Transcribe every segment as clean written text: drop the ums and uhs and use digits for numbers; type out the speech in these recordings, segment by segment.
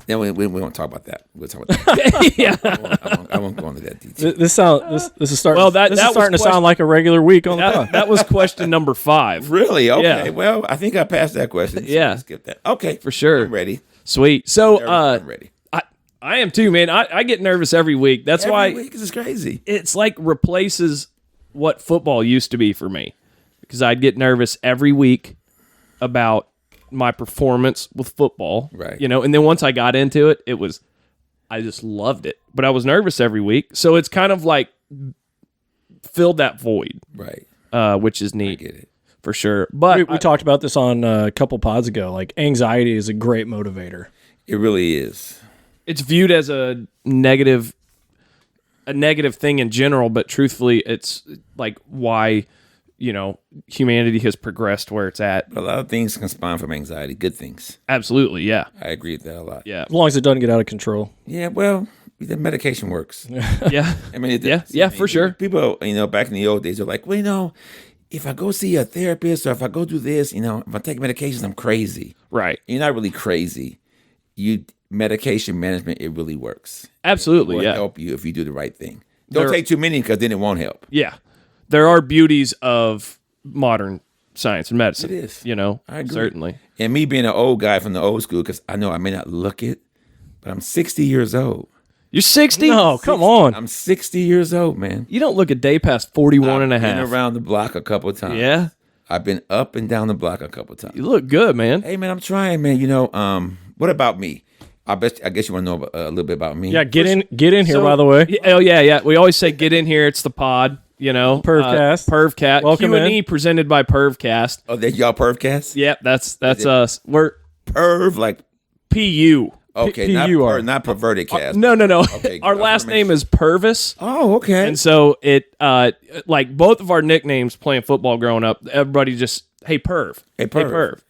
Then we won't talk about that. We'll talk about that. Yeah. I won't go into that detail. This is starting. Well, this is starting to sound like a regular week on the pod. That was question number 5. Really? Okay. Yeah. Well, I think I passed that question. So Yeah. skip that. Okay. For sure. I'm ready. Sweet. So I'm ready. I am too, man. I get nervous every week. That's why Every week is crazy. it's like replaces what football used to be for me, because I'd get nervous every week about my performance with football, Right. And then once I got into it, I just loved it, but I was nervous every week. So it's kind of like filled that void, Right. which is neat. I get it. For sure. But We talked about this on a couple pods ago. Like, anxiety is a great motivator. It really is. it's viewed as a negative thing in general, but truthfully, it's like why, humanity has progressed where it's at. But a lot of things can spawn from anxiety. Good things. Absolutely, yeah. I agree with that a lot. Yeah. As long as it doesn't get out of control. Yeah, well, the medication works. Yeah. I mean, it Yeah, does. yeah, I mean, for sure. People, back in the old days, they're like, well, if I go see a therapist or if I go do this, if I take medications, I'm crazy. Right. You're not really crazy. Medication management, it really works. Absolutely, It will yeah. help you if you do the right thing. Don't take too many because then it won't help. Yeah. There are beauties of modern science and medicine. It is. I agree. Certainly. And me being an old guy from the old school, because I know I may not look it, but I'm 60 years old. You're 60? No, come on. I'm 60 years old, man. You don't look a day past 41 and a I've been half. around the block a couple of times. Yeah? I've been up and down the block a couple of times. You look good, man. Hey, man, I'm trying, man. What about me? I guess you want to know a little bit about me. Yeah, get in here, So- by the way. Oh, yeah. We always say get in here. It's the pod, Purvcast. Purvcast. Welcome Q&E in. presented by Purvcast. Oh, that y'all Purvcast? Yep, that's us. We're Perv, like, PU. okay, not perverted cast. No. Okay, Our good. last name is Purvis. Oh, okay. And so it, like both of our nicknames playing football growing up, everybody just, hey, Perv. Hey, Perv.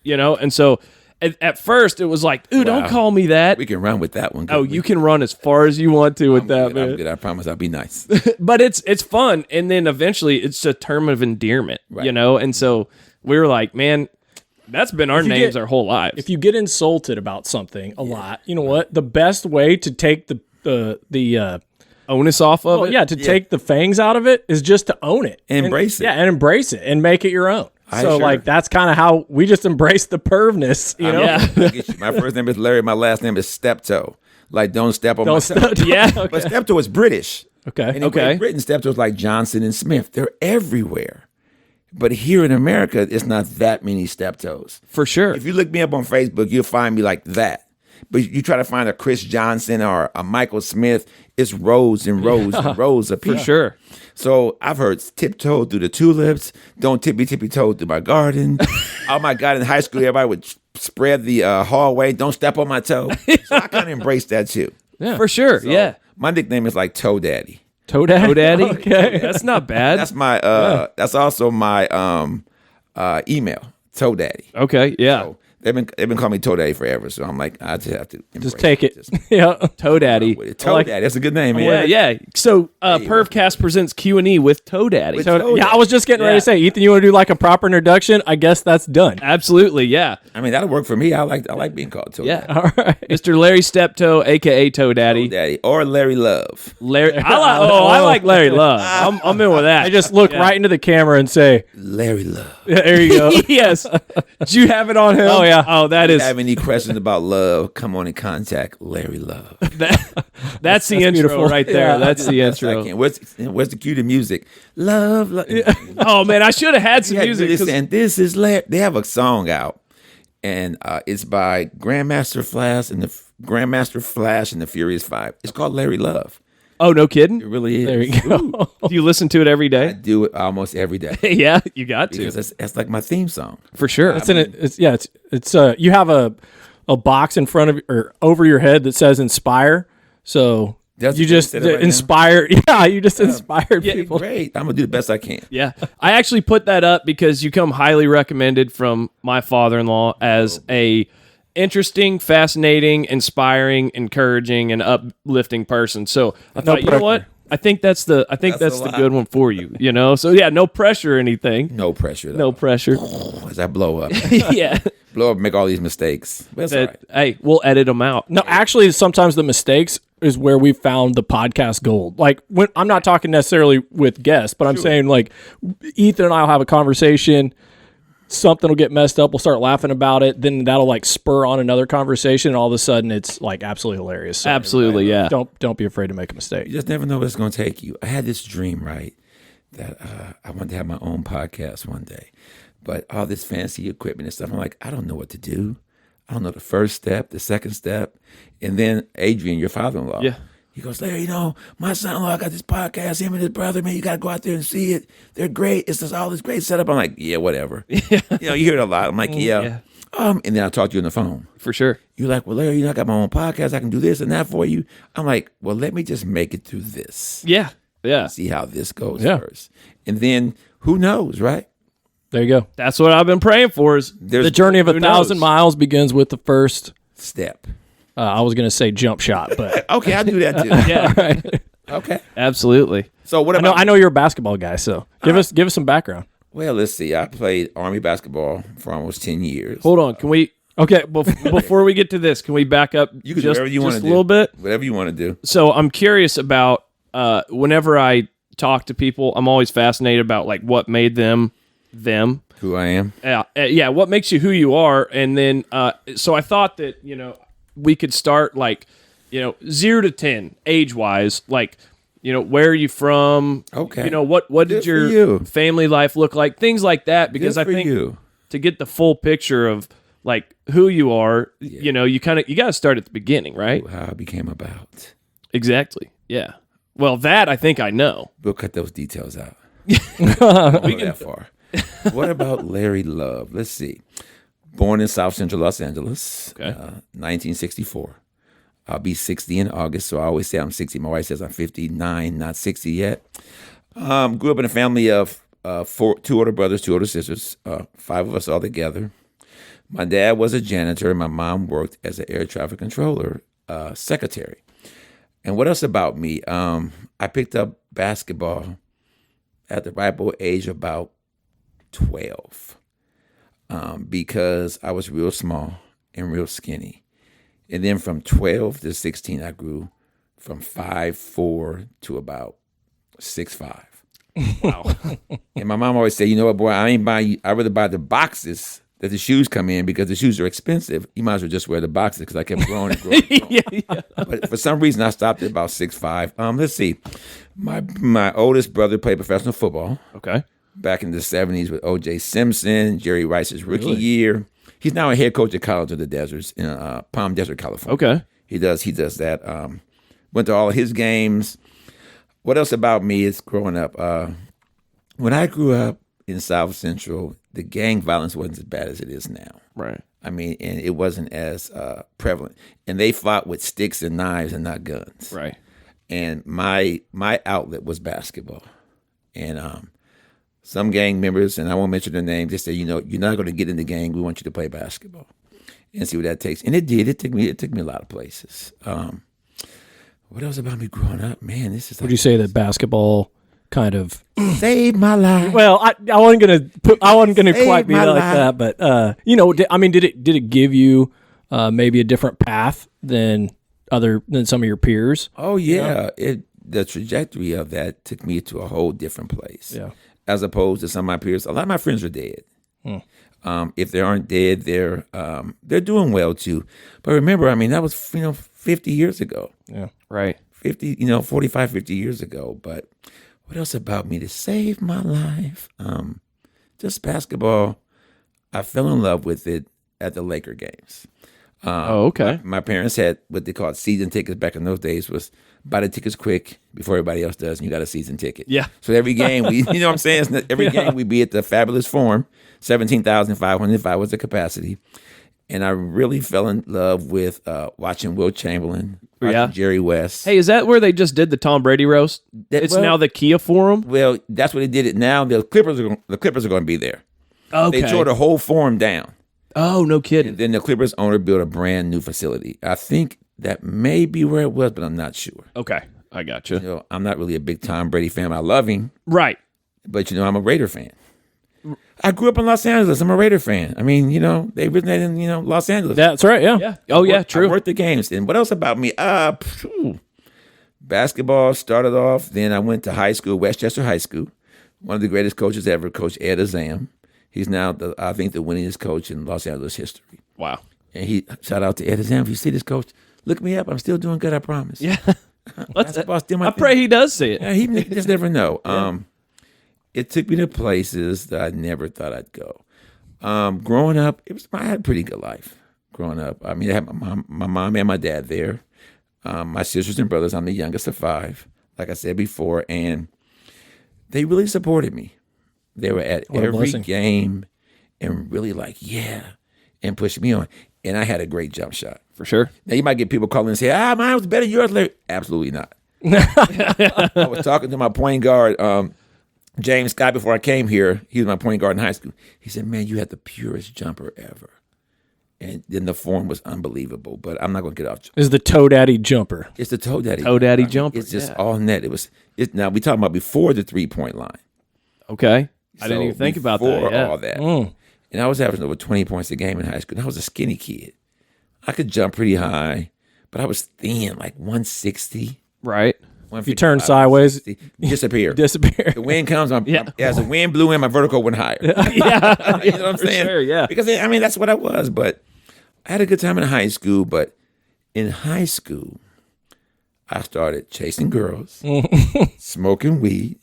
And so at first it was like, ooh, don't call me that. We can run with that one. Oh, you can run as far as you want to with that, man. I'm good. I promise I'll be nice. But it's fun. And then eventually it's a term of endearment, Right. And so we were like, man, that's been our names our whole lives. If you get insulted about something a lot, you know what? The best way to take the onus off of it. take the fangs out of it is just to own it. Embrace it. Yeah, and embrace it and make it your own. Sure. Like, that's kind of how we just embrace the pervness, Yeah. I get you. My first name is Larry. My last name is Steptoe. Like, don't step on my toe. Yeah. But Steptoe is British. Okay. And in Okay. Great Britain, Steptoe is like Johnson and Smith. They're everywhere. But here in America, it's not that many Steptoes. For sure. If you look me up on Facebook, you'll find me like that. But you try to find a Chris Johnson or a Michael Smith, it's rows and rows and rows of people. For sure. So I've heard tiptoe through the tulips, don't tippy-toe through my garden. Oh my God, in high school, everybody would spread the hallway, don't step on my toe. So I kind of embrace that too. Yeah. For sure. So yeah. My nickname is like Toe Daddy. Toe Daddy? Daddy. Okay. That's not bad. That's my that's also my email, Toe Daddy. Okay. Yeah. So they've been calling me Toe Daddy forever, so I'm like, I just have to Just take it. Yeah. Toe Daddy. Toe Daddy, that's a good name, man. Yeah. So Purvcast presents Q&E with Toe Daddy. With Toe Yeah, Daddy. I was just getting ready to say, Ethan, you want to do like a proper introduction? I guess that's done. Absolutely. Yeah. I mean, that'll work for me. I like being called Toe Yeah. Daddy. All right. Mr. Larry Steptoe, aka Toe Daddy. Toe Daddy or Larry Love. Larry. I like Larry Love. I'm in with that. I just look right into the camera and say, Larry Love. there you go. Yes. Do you have it on him? Oh, yeah. Oh, that If is you have any questions about love, come on and contact Larry Love. that's the intro beautiful. right there. Yeah. That's the Yes, I intro. can. Where's the cue to music? Love. Oh man, I should have had some Yeah, music. 'cause- and this is Larry. They have a song out, and it's by Grandmaster Flash and the Furious Five. It's called Larry Love. Oh, no kidding. It really is. There you go. Do you listen to it every I day? do it almost every day Yeah, you got to. because that's like my theme song. For sure. It's in it. It's you have a box in front of or over your head that says inspire. So That's you what you just said it right now? inspire. Yeah, you just inspired Yeah, people. Great. I'm gonna do the best I can. Yeah. I actually put that up because you come highly recommended from my father-in-law as a interesting, fascinating, inspiring, encouraging, and uplifting person. So I thought, you know what? I think that's the That's a lot. good one for you, So yeah, no pressure or anything. No pressure. No Though. pressure. As I blow up. Yeah. blow up, make all these mistakes. But it's all right. Hey, we'll edit them out. No, actually, sometimes the mistakes is where we found the podcast gold. Like, when I'm not talking necessarily with guests, but I'm saying, like, Ethan and I will have a conversation. Something will get messed up. We'll start laughing about it. Then that'll like spur on another conversation, and all of a sudden it's like absolutely hilarious. So Absolutely, yeah. Don't be afraid to make a mistake. You just never know what it's going to take you. I had this dream, right, that I wanted to have my own podcast one day, but all this fancy equipment and stuff, I'm like, I don't know what to do. I don't know the first step, the second step, and then Adrian, your father-in-law, Yeah. he goes, Larry, my son-in-law got this podcast, him and his brother, man, you got to go out there and see it. They're great. It's just all this great setup. I'm like, yeah, whatever. You hear it a lot. I'm like, yeah. And then I talk to you on the phone. For sure. You're like, well, Larry, I got my own podcast. I can do this and that for you. I'm like, well, let me just make it through this. Yeah. Yeah. See how this goes first. And then who knows, right? There you go. That's what I've been praying for is The journey of 1,000 miles begins with the first step. I was going to say jump shot, but Okay, I'll do that too. Yeah. right. Okay. Absolutely. So what about I know you're a basketball guy, so give us some background. Well, let's see. I played Army basketball for almost 10 years. Hold on. Can we Okay, before we get to this, can we back up You can do whatever you want to just do. a little bit? Whatever you want to do. So I'm curious about whenever I talk to people, I'm always fascinated about like what made them. Who I am. Yeah, what makes you who you are, and then so I thought that we could start like 0 to 10 age wise, like where are you from? Okay. What did Good for your you. family life look like? Things like that, because Good I for think you. to get the full picture of like who you are, you got to start at the beginning, right? How it became about. Exactly. Yeah. Well, that I think I know. We'll cut those details out. Won't go that far. What about Larry Love? Let's see. Born in South Central Los Angeles, 1964. I'll be 60 in August, so I always say I'm 60. My wife says I'm 59, not 60 yet. Grew up in a family of 2 older brothers, 2 older sisters, 5 of us all together. My dad was a janitor, and my mom worked as an air traffic controller secretary. And what else about me? I picked up basketball at the ripe old age of about 12 because I was real small and real skinny. And then from 12 to 16, I grew from 5'4" to about 6'5". Wow. And my mom always said, you know what, boy, I'd rather buy the boxes that the shoes come in because the shoes are expensive. You might as well just wear the boxes because I kept growing and growing. Yeah. But for some reason, I stopped at about 6'5". Let's see. My oldest brother played professional football. Okay. Back in the 70s with O.J. Simpson, Jerry Rice's rookie year. He's now a head coach at College of the Deserts in Palm Desert, California. Okay. He does that. Went to all of his games. What else about me is growing up? When I grew up in South Central, the gang violence wasn't as bad as it is now. Right. I mean, and it wasn't as prevalent. And they fought with sticks and knives and not guns. Right. And my outlet was basketball. And some gang members, and I won't mention their names, they said, you're not going to get in the gang. We want you to play basketball and see what that takes. And it did. It took me a lot of places. What else about me growing up? Man, this is. Would you say that basketball kind of saved my life? Well, I wasn't gonna quite be my like life. that, but did it give you maybe a different path than some of your peers? Oh yeah, the trajectory of that took me to a whole different place. Yeah. As opposed to some of my peers, a lot of my friends are dead. If they aren't dead, they're doing well too. But remember, I mean, that was 50 years ago. Yeah. Right. 45, 50 years ago. But what else about me to save my life? Just basketball. I fell in love with it at the Laker games. Okay. My parents had what they called season tickets back in those days. Was buy the tickets quick before everybody else does, and you got a season ticket. Yeah. So every game, you know what I'm saying? Every game we'd be at the Fabulous Forum, 17,505 was the capacity. And I really fell in love with watching Will Chamberlain, watching Jerry West. Hey, is that where they just did the Tom Brady roast? It's now the Kia Forum. Well, that's what they did it now. The Clippers are going to be there. Okay. They tore the whole forum down. Oh, no kidding. And then the Clippers owner built a brand new facility. I think that may be where it was, but I'm not sure. Okay, I got you. I'm not really a big Tom Brady fan. I love him, Right. but I'm a Raider fan. I grew up in Los Angeles. I'm a Raider fan. I mean, they originated in, Los Angeles. That's right. Yeah. Yeah. Oh, yeah, true. I worked the games. And what else about me? Basketball started off. Then I went to high school, Westchester High School. One of the greatest coaches ever, Coach Ed Azam. He's now, I think, the winningest coach in Los Angeles history. Wow. And shout out to Ed Azam. If you see this, coach, look me up. I'm still doing good, I promise. Yeah. Basketball's still my I thing. pray he does see it. Yeah, he just never know. It took me to places that I never thought I'd go. Growing up, I had a pretty good life. Growing up, I mean, I had my mom and my dad there. My sisters and brothers. I'm the youngest of 5, like I said before, and they really supported me. They were at every game and really and pushed me on. And I had a great jump shot. For sure. Now, you might get people calling and say, mine was better than yours, Larry. Absolutely not. I was talking to my point guard, James Scott, before I came here. He was my point guard in high school. He said, man, you had the purest jumper ever. And then the form was unbelievable. But I'm not going to get off. Is the Toe Daddy jumper. It's the Toe Daddy. Toe Daddy jumper. It's just all net. Now, we talking about before the 3-point line. Okay. I didn't even think about that. Before Yeah. all that. And I was averaging over 20 points a game in high school. And I was a skinny kid. I could jump pretty high, but I was thin, like 160. Right. If you turn sideways, disappear. disappear. The wind comes, as the wind blew in, my vertical went higher. Yeah. You know what I'm saying? Sure, yeah. Because, that's what I was. But I had a good time in high school. But in high school, I started chasing girls, smoking weed,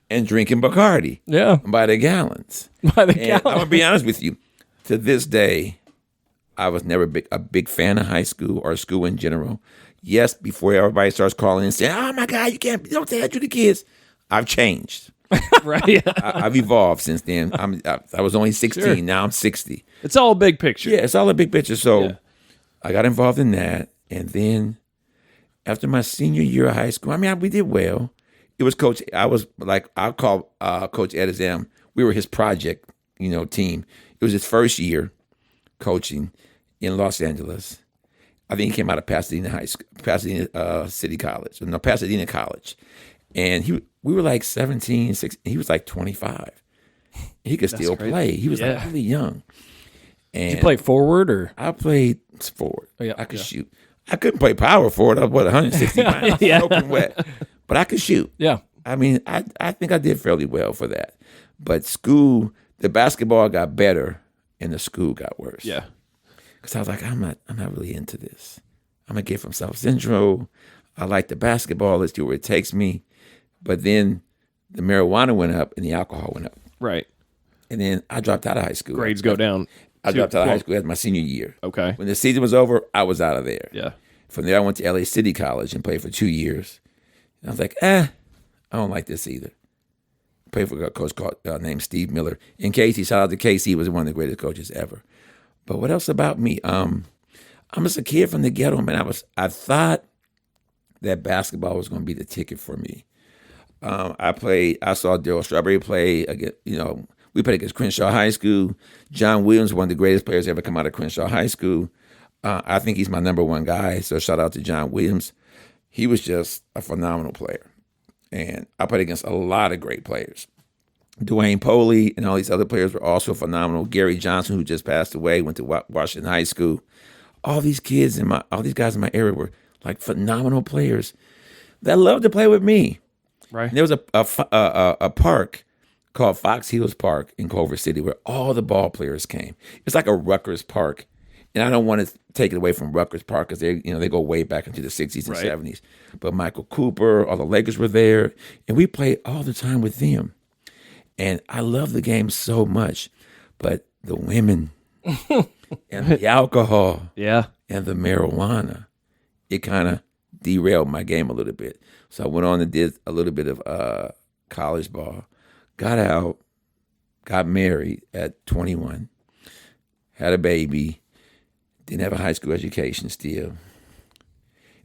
and drinking Bacardi. Yeah. By the gallons. By the And gallon. I'm going to be honest with you. To this day, I was never a big fan of high school or school in general. Yes, before everybody starts calling and saying, oh, my God, don't say that to the kids. I've changed. Right. Yeah. I've evolved since then. I was only 16. Sure. Now I'm 60. It's all a big picture. Yeah, it's all a big picture. So Yeah. I got involved in that. And then after my senior year of high school, we did well. It was Coach, I'll call Coach Ed Azam. We were his project, team. It was his first year coaching in Los Angeles. I think he came out of Pasadena City College. No, Pasadena College. And we were like 17, 16. He was like 25. He could still crazy. play. He was like really young. And Did you play forward or? I played forward. Oh, yeah, I could shoot. I couldn't play power forward. I was 160 pounds, soaking wet. But I could shoot. Yeah. I think I did fairly well for that. But school, the basketball got better and the school got worse. Yeah. Because I was like, I'm not really into this. I'm a kid from South Central. I like the basketball. Let's do where it takes me. But then the marijuana went up and the alcohol went up. Right. And then I dropped out of high school. Grades go down. I dropped out of high school as my senior year. Okay. When the season was over, I was out of there. Yeah. From there, I went to LA City College and played for 2 years. And I was like, I don't like this either. Played for a coach named Steve Miller. And Casey, shout out to Casey, he was one of the greatest coaches ever. But what else about me? I'm just a kid from the ghetto, man. I thought that basketball was going to be the ticket for me. I saw Darryl Strawberry play against, we played against Crenshaw High School. John Williams, one of the greatest players ever come out of Crenshaw High School. I think he's my number one guy. So shout out to John Williams. He was just a phenomenal player. And I played against a lot of great players. Dwayne Poley and all these other players were also phenomenal. Gary Johnson, who just passed away, went to Washington High School. All these guys in my area were like phenomenal players that loved to play with me. Right. And there was a park called Fox Hills Park in Culver City where all the ball players came. It's like a Rutgers Park. And I don't want to take it away from Rutgers Park because they go way back into the 60s and 70s. But Michael Cooper, all the Lakers were there. And we played all the time with them. And I love the game so much. But the women and the alcohol Yeah. and the marijuana, it kind of derailed my game a little bit. So I went on and did a little bit of college ball. Got out, got married at 21, had a baby, didn't have a high school education still.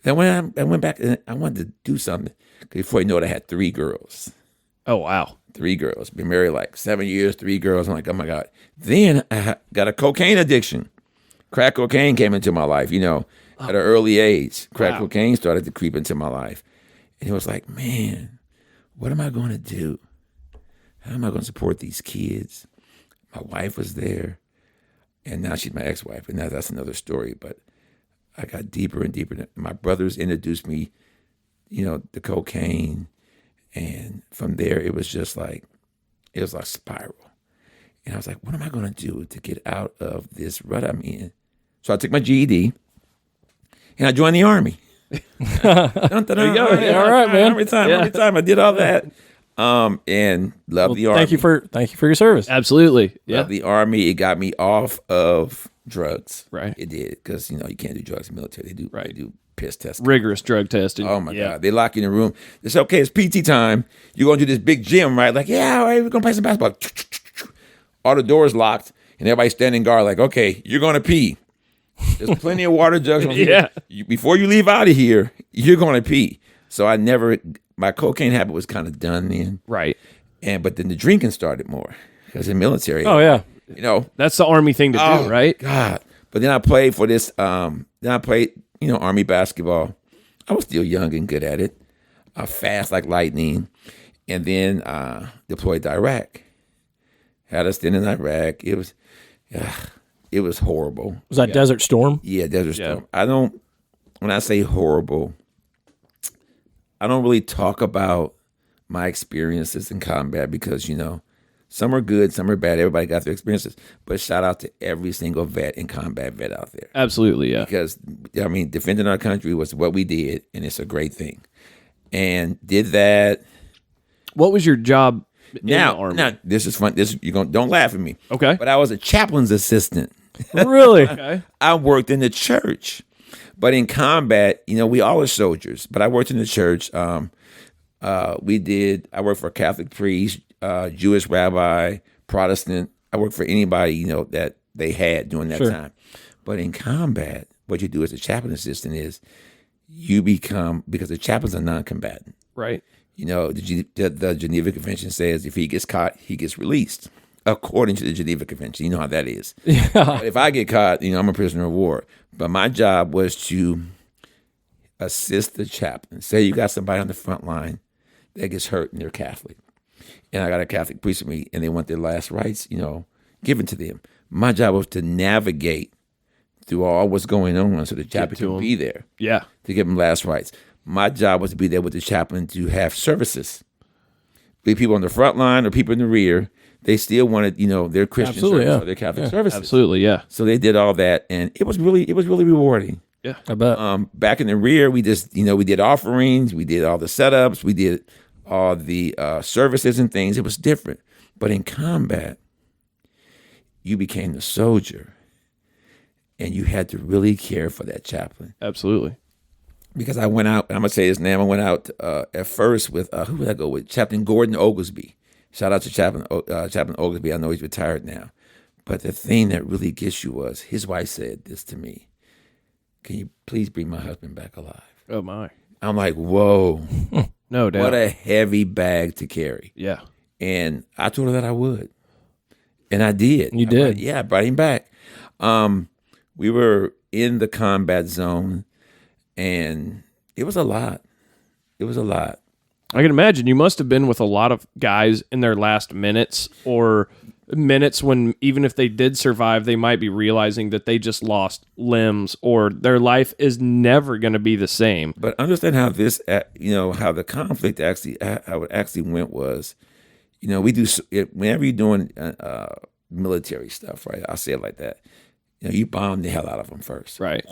Then when I went back, and I wanted to do something. Before you know it, I had 3 girls. Oh, wow. 3 girls. Been married like 7 years, 3 girls. I'm like, oh my God. Then I got a cocaine addiction. Crack cocaine came into my life, at an early age. Crack cocaine started to creep into my life. And it was like, man, what am I going to do? How am I going to support these kids? My wife was there, and now she's my ex-wife, and that's another story. But I got deeper and deeper. My brothers introduced me, the cocaine, and from there it was like spiral. And I was like, what am I going to do to get out of this rut I'm in? So I took my GED, and I joined the Army. There you go. All right, man. Every time I did all that, and loved the Army. Thank you for your service. Absolutely. Yeah. Loved the Army. It got me off of drugs. Right. It did, because you can't do drugs in the military. They do piss testing. Rigorous drug testing. Oh my God. They lock you in a room. It's okay, it's PT time. You're gonna do this big gym, right? Like, yeah, all right, we're gonna play some basketball. All the doors locked, and everybody's standing guard, like, okay, you're gonna pee. There's plenty of water jugs. Before you leave out of here, you're gonna pee. So my cocaine habit was kind of done then. Right. But then the drinking started more, because in the military. Oh yeah. That's the Army thing to do, right? God. But then I played for this. Army basketball. I was still young and good at it. Fast like lightning. And then deployed to Iraq. Had a stint in Iraq. It was horrible. Was that Desert Storm? Yeah, Desert Storm. When I say horrible, I don't really talk about my experiences in combat, because, some are good, some are bad. Everybody got their experiences. But shout out to every single combat vet out there. Absolutely, yeah. Because, defending our country was what we did, and it's a great thing. And did that. What was your job in the Army? Now, this is fun. Don't laugh at me. Okay. But I was a chaplain's assistant. Really? Okay. I worked in the church. But in combat, we all are soldiers. But I worked in the church. I worked for a Catholic priest, Jewish rabbi, Protestant. I worked for anybody, that they had during that time. But in combat, what you do as a chaplain assistant is you become, because the chaplain's a non-combatant. Right. The Geneva Convention says if he gets caught, he gets released, according to the Geneva Convention. You know how that is. Yeah. But if I get caught, I'm a prisoner of war. But my job was to assist the chaplain. Say you got somebody on the front line that gets hurt and they're Catholic. And I got a Catholic priest with me, and they want their last rites, given to them. My job was to navigate through all what's going on so the chaplain can be there. Yeah. To give them last rites. My job was to be there with the chaplain to have services. Be people on the front line or people in the rear. They still wanted, their Christian service or their Catholic services. Absolutely, yeah. So they did all that, and it was really rewarding. Yeah, I bet. Back in the rear, we just, we did offerings, we did all the setups, we did all the services and things. It was different. But in combat, you became the soldier, and you had to really care for that chaplain. Absolutely. Because I went out, and I'm going to say his name, I went out at first with, who would I go with? Chaplain Gordon Oglesby. Shout out to Chaplain Oglesby. I know he's retired now. But the thing that really gets you was, his wife said this to me: can you please bring my husband back alive? Oh, my. I'm like, whoa. No doubt. What a heavy bag to carry. Yeah. And I told her that I would. And I did. You did? I brought him back. We were in the combat zone, and it was a lot. It was a lot. I can imagine you must have been with a lot of guys in their last minutes, or minutes when even if they did survive, they might be realizing that they just lost limbs or their life is never going to be the same. But understand how this, how the conflict how it actually went was, we do, whenever you're doing military stuff, right? I'll say it like that. You bomb the hell out of them first. Right.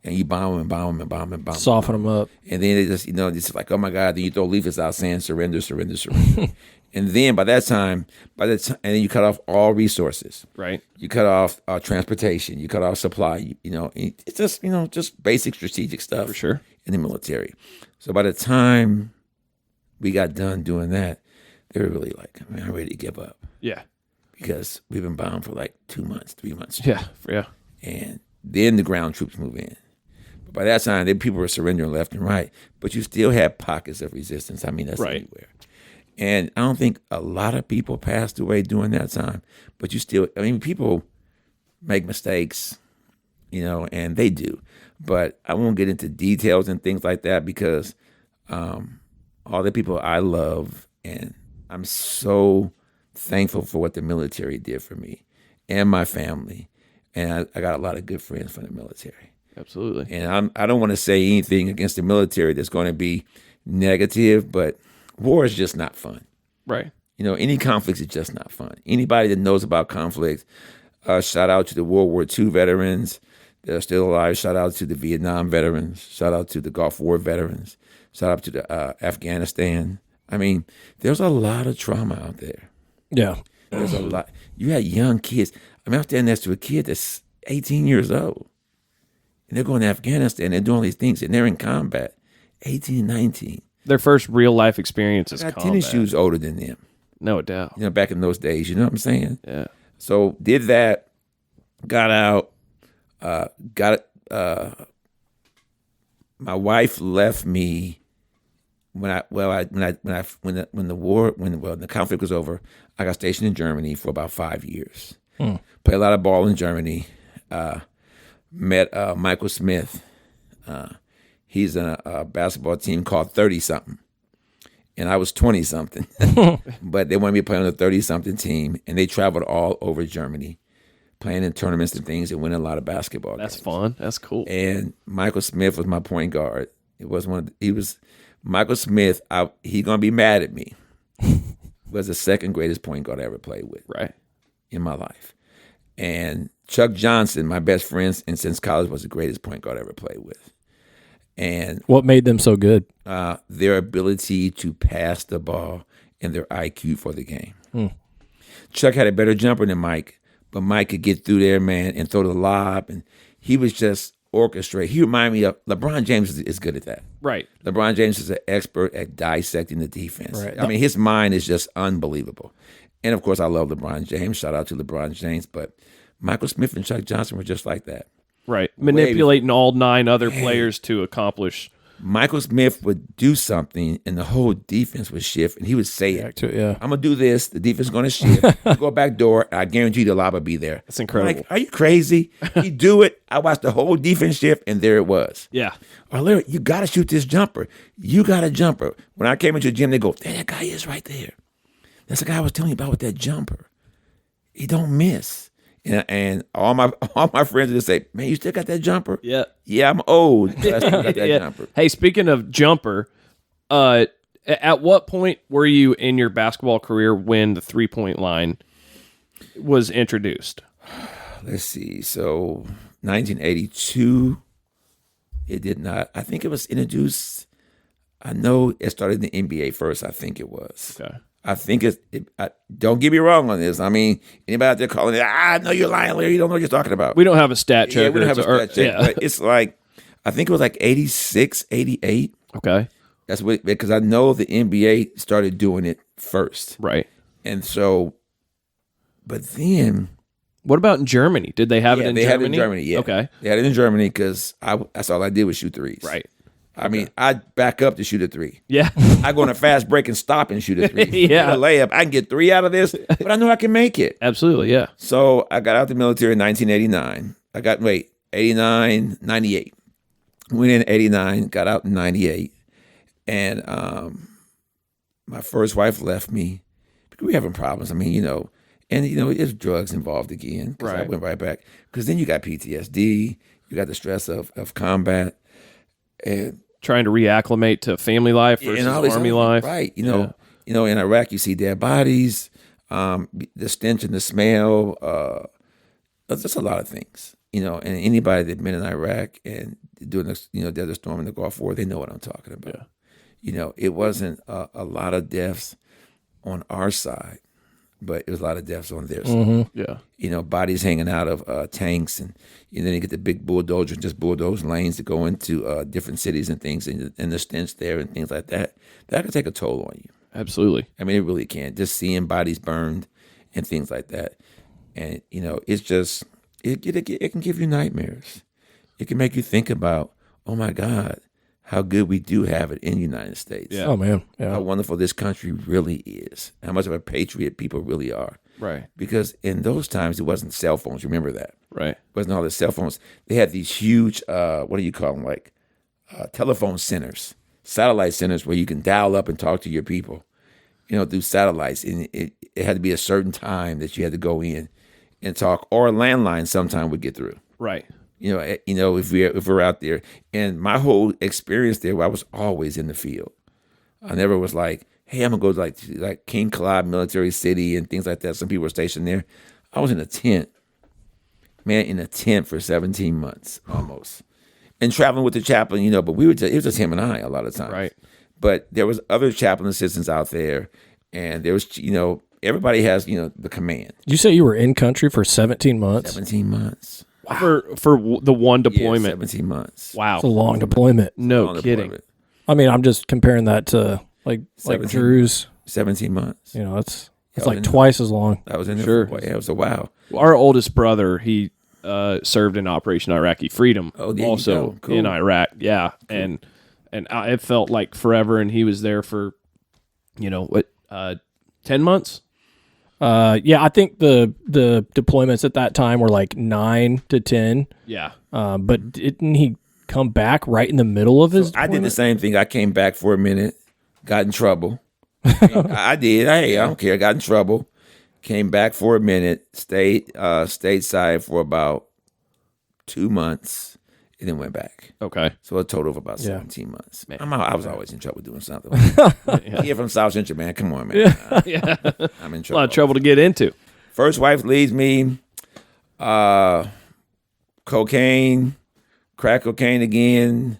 And you bomb and bomb and bomb and bomb. Soften them up. And then they just, it's like, oh my God, then you throw leaflets out saying surrender, surrender, surrender. And then by that time, and then you cut off all resources. Right. You cut off transportation. You cut off supply. It's just, just basic strategic stuff. For sure. In the military. So by the time we got done doing that, they were really like, man, I'm ready to give up. Yeah. Because we've been bound for like 2 months, 3 months. Yeah. Yeah. And then the ground troops move in. But by that time, people were surrendering left and right. But you still had pockets of resistance. I mean, that's right. Anywhere. And I don't think a lot of people passed away during that time. But you still, people make mistakes, and they do. But I won't get into details and things like that because all the people I love, and I'm so thankful for what the military did for me and my family. And I got a lot of good friends from the military. Absolutely. And I don't want to say anything against the military that's going to be negative, but war is just not fun. Right. You know, any conflicts is just not fun. Anybody that knows about conflict, shout out to the World War II veterans that are still alive. Shout out to the Vietnam veterans. Shout out to the Gulf War veterans. Shout out to the Afghanistan. I mean, there's a lot of trauma out there. Yeah. There's a lot. You had young kids. I mean, I'm standing next to a kid that's 18 years old. And they're going to Afghanistan. They're doing all these things. And they're in combat. 18, 19. Their first real life experience is I got combat. tennis shoes older than them. No doubt. You know, back in those days. You know what I'm saying? Yeah. So did that. Got out. My wife left me when the conflict was over. I got stationed in Germany for about 5 years. Played a lot of ball in Germany. Met Michael Smith. He's in a basketball team called 30-something. And I was 20-something. But they wanted me to play on the 30-something team. And they traveled all over Germany, playing in tournaments and things and winning a lot of basketball That's games. fun. That's cool. And Michael Smith was my point guard. Michael Smith, he's going to be mad at me. Was the second greatest point guard I ever played with. Right. In my life. And Chuck Johnson, my best friend since college, was the greatest point guard I ever played with. And What made them so good? their ability to pass the ball and their IQ for the game. Chuck had a better jumper than Mike, but Mike could get through there, man, and throw the lob, and he was just orchestrate. He reminded me of LeBron James is good at that. Right. LeBron James is an expert at dissecting the defense. Right. I mean, his mind is just unbelievable. And of course, I love LeBron James. Shout out to LeBron James, but Michael Smith and Chuck Johnson were just like that. Right. Manipulating all 9 other players to accomplish. Michael Smith would do something, and the whole defense would shift, and he would say it. I'm going to do this. The defense is going to shift. You go back door, and I guarantee the lob will be there. That's incredible. I'm like, are you crazy? He do it. I watched the whole defense shift, and there it was. Yeah. Or Larry, you got to shoot this jumper. You got a jumper. When I came into the gym, they go, there that guy is right there. That's the guy I was telling you about with that jumper. He don't miss. And all my friends would say, man, you still got that jumper? Yeah. Yeah, I'm old, but I still got that Yeah. jumper. Hey, speaking of jumper, at what point were you in your basketball career when the 3-point line was introduced? Let's see. So 1982, it did not. I think it was introduced. I know it started in the NBA first. I think it was. Okay. I think don't get me wrong on this. I mean, anybody out there calling it, I know you're lying, Larry. You don't know what you're talking about. We don't have a stat check. Yeah, we don't have a stat check. But it's like, I think it was like 86, 88. Okay. That's what, because I know the NBA started doing it first. Right. And so, but then. What about in Germany? Did they have it in Germany? They had it in Germany, yeah. Okay. They had it in Germany because that's all I did was shoot threes. Right. I mean, I'd back up to shoot a 3. Yeah. I go on a fast break and stop and shoot a 3. Yeah. A layup. I can get 3 out of this, but I know I can make it. Absolutely, yeah. So I got out the military in 1989. 89, 98. Went in 89, got out in 98. And my first wife left me because we were having problems. I mean, there's drugs involved again. I Right. went right back. Because then you got PTSD. You got the stress of combat. And Trying to reacclimate to family life versus all these army other- life. Right. In Iraq, you see dead bodies, the stench and the smell. There's a lot of things, and anybody that's been in Iraq and doing this, Desert Storm and the Gulf War, they know what I'm talking about. Yeah. It wasn't a lot of deaths on our side, but it was a lot of deaths on their side. Yeah. Bodies hanging out of tanks, and then you get the big bulldozer and just bulldoze lanes to go into different cities and things, and the stench there and things like that. That can take a toll on you. Absolutely. I mean, it really can. Just seeing bodies burned and things like that, and it's just it can give you nightmares. It can make you think about, oh my God, how good we do have it in the United States. Yeah. Oh man, How yeah. wonderful this country really is. How much of a patriot people really are. Right. Because in those times, it wasn't cell phones. Remember that. Right. It wasn't all the cell phones. They had these huge, what do you call them, telephone centers, satellite centers where you can dial up and talk to your people. through satellites, and it had to be a certain time that you had to go in and talk, or a landline sometime would get through. Right. If we're out there. And my whole experience there, I was always in the field. I never was like, hey, I'm gonna go to like King Claude Military City and things like that. Some people were stationed there. I was in a tent, man, for 17 months almost, and traveling with the chaplain. But it was just him and I a lot of times. Right. But there was other chaplain assistants out there, and there was, everybody has, the command. Did you say you were in country for 17 months? 17 months. Wow. For the one deployment. 17 months. Wow. It's a long deployment. No Long kidding. deployment. I mean, I'm just comparing that to like 17 Drew's. 17 months. It's Yeah, like twice as long. I was in there Sure. for it was a while. Our oldest brother, he served in Operation Iraqi Freedom, Oh, there you also go. Cool. in Iraq. Yeah, and it felt like forever, and he was there for, 10 months. Yeah, I think the deployments at that time were like 9 to 10. Yeah. But didn't he come back right in the middle of his I did the deployment? same thing. I came back for a minute, got in trouble. I did. Hey, I don't care. I got in trouble. Came back for a minute, stayed stateside for about 2 months, and then went back. Okay. So a total of about Yeah. 17 months. Man. I was always in trouble doing something. Here from South Central, man. Come on, man. Yeah. I'm in A trouble. lot of trouble to get into. First wife leaves me. Cocaine, crack cocaine again.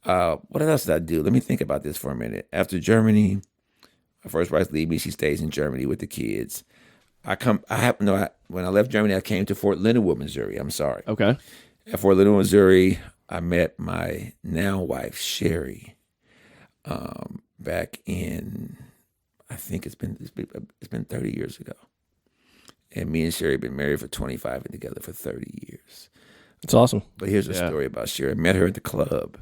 What else did I do? Let me think about this for a minute. After Germany, my first wife leaves me. She stays in Germany with the kids. When I left Germany, I came to Fort Leonard, Missouri. I'm sorry. Okay. At Fort Leonard, Missouri, I met my now wife, Sherry, back in, I think it's been 30 years ago. And me and Sherry have been married for 25 and together for 30 years. It's awesome. But here's a story about Sherry. I met her at the club,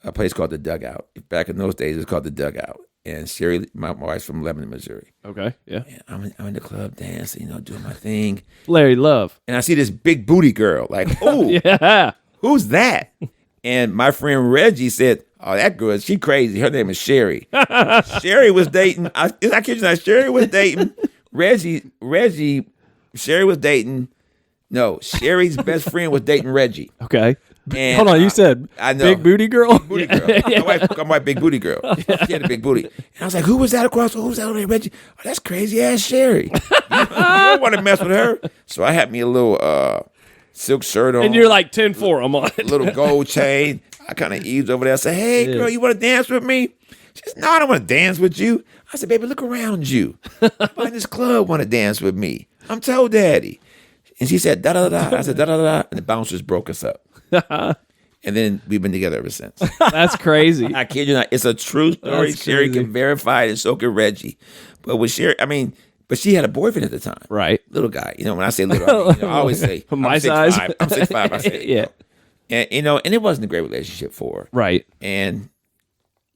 a place called the Dugout. Back in those days, it was called the Dugout. And Sherry, my wife's from Lebanon, Missouri. Okay. Yeah. And I'm in the club dancing, doing my thing. Larry Love. And I see this big booty girl, like, oh, Yeah. who's that? And my friend Reggie said, oh, that girl, she crazy. Her name is Sherry. Sherry was dating, I kid you not, Sherry was dating Sherry was dating, no, Sherry's best friend was dating Reggie. Okay. And Hold on, you said I know. big booty girl? Booty girl. My wife, big booty girl. She had a big booty. And I was like, who was that across? Who was that over there, Reggie? Oh, that's crazy ass Sherry. You don't want to mess with her. So I had me a little silk shirt on. And you're like 10-4. I'm on a it. little gold chain. I kind of eased over there. I said, hey, girl, you want to dance with me? She said, no, I don't want to dance with you. I said, baby, look around you. People in this club want to dance with me. I'm Toe Daddy. And she said, da-da-da-da. I said, da-da-da-da. And the bouncers broke us up. And then we've been together ever since. That's crazy. I kid you not. It's a true story. That's Sherry crazy. can verify it, and so can Reggie. But with Sherry, but she had a boyfriend at the time. Right. Little guy. When I say little, I always say, My I'm 6'5". size. I'm 6'5". I say, Yeah. And it wasn't a great relationship for her. Right. And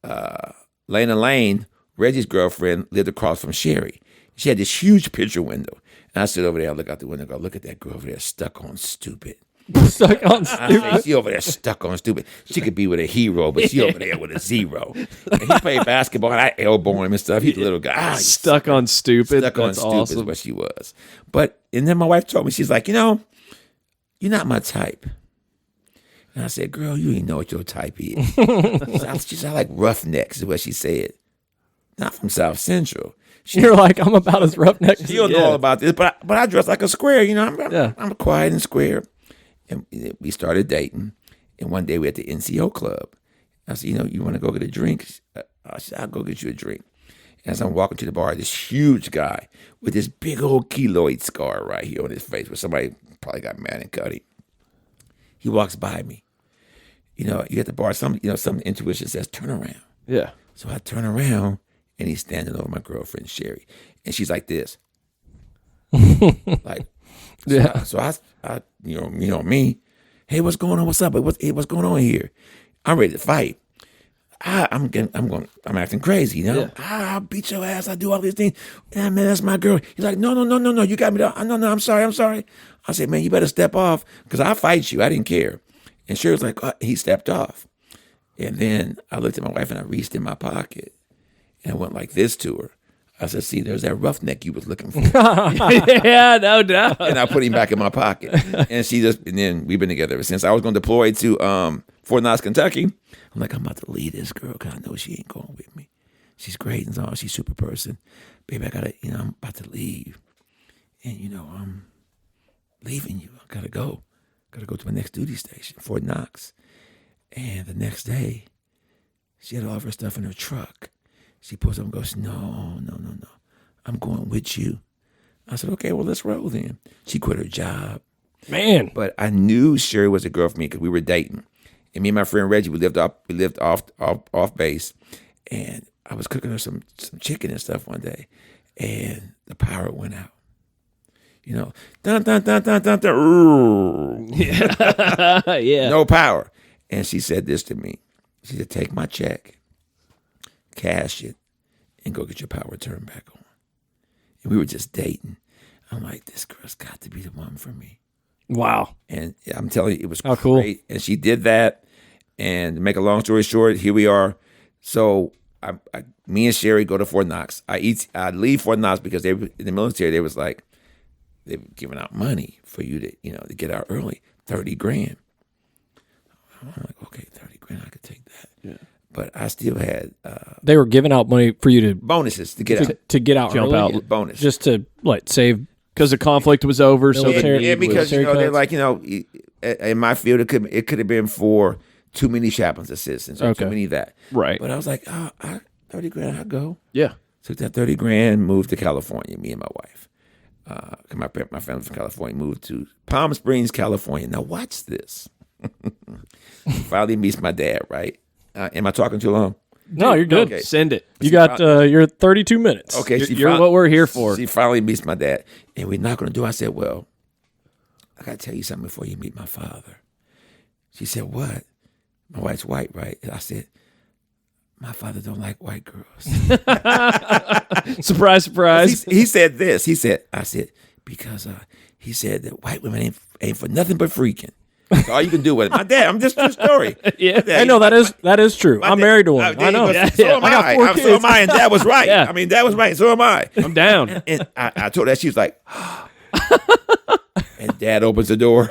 Lena Lane, Reggie's girlfriend, lived across from Sherry. She had this huge picture window. And I sit over there, I look out the window, go, look at that girl over there stuck on stupid. Stuck on I stupid. say, she over there stuck on stupid. She could be with a hero, but she over there with a zero. And he played basketball, and I elbow him and stuff. He's a little guy. Stuck on stupid. Stuck on That's stupid is awesome. what she was. And then my wife told me, she's like, you're not my type. And I said, girl, you ain't know what your type is. She said, I like roughnecks is what she said. Not from South Central. You're like, I'm about as roughneck. She don't know all about this, but I dress like a square. Yeah. I'm quiet and square. And we started dating. And one day we at the NCO club. I said, you want to go get a drink? I said, I'll go get you a drink. And as I'm walking to the bar, this huge guy with this big old keloid scar right here on his face where somebody probably got mad and cut him. He walks by me. You at the bar, some intuition says, turn around. Yeah. So I turn around, and he's standing over my girlfriend, Sherry. And she's like this. Like, Yeah. So I me. Hey, what's going on? What's up? What's going on here? I'm ready to fight. I'm acting crazy, Yeah. I'll beat your ass. I do all these things. Yeah, man, that's my girl. He's like, no, you got me. No, I'm sorry. I said, man, you better step off because I'll fight you. I didn't care. And she was like, he stepped off. And then I looked at my wife and I reached in my pocket and I went like this to her. I said, see, there's that roughneck you was looking for. Yeah, no doubt. And I put him back in my pocket. And then we've been together ever since. I was going to deploy to Fort Knox, Kentucky. I'm like, I'm about to leave this girl because I know she ain't going with me. She's great and all. She's a super person. Baby, I got to, I'm about to leave. And, I'm leaving you. I got to go. Got to go to my next duty station, Fort Knox. And the next day, she had all of her stuff in her truck. She pulls up and goes, no. I'm going with you. I said, okay, well, let's roll then. She quit her job. Man. But I knew Sherry was a girl for me because we were dating. And me and my friend Reggie, we lived off base. And I was cooking her some chicken and stuff one day. And the power went out. Dun, dun, dun, dun, dun, dun. Yeah. No power. And she said this to me. She said, take my check, cash it, and go get your power turned back on. And we were just dating. I'm like, this girl's got to be the one for me. Wow. And I'm telling you, it was How great. cool. And she did that. And to make a long story short, here we are. So me and Sherry go to Fort Knox. I leave Fort Knox because they in the military, they was like, they were giving out money for you to, to get out early, $30,000. I'm like, okay, $30,000, I could take that. Yeah. But I still had They were giving out money for you to bonuses to get out. to get out Jump early, out. Bonus. just to save. Because the conflict was over, so Military- the And need because was, they're like, in my field, it could have been for too many chaplain's assistants or too Okay. many of that. Right. But I was like, $30,000, I'll go. yeah. Took that $30,000, moved to California. Me and my wife, my family from California, moved to Palm Springs, California. Now watch this. Finally meets my dad. Right? Am I talking too long? No, you're good. Okay. Send it. You got your 32 minutes. Okay, You're what we're here for. She finally meets my dad, and we're not going to do. I said, "Well, I got to tell you something before you meet my father." She said, "What?" My wife's white, right? And I said, "My father don't like white girls." Surprise, surprise. He said this. I said, because he said that white women ain't for nothing but freaking. That's all you can do with it. My dad, I'm just true story. Yeah. I know that is true. I'm married to one. I know. So am I got I. 4 So kids. am I, and Dad was right. Yeah. I mean, Dad was right. So am I. I'm down. And I told her that. She was like, and Dad opens the door.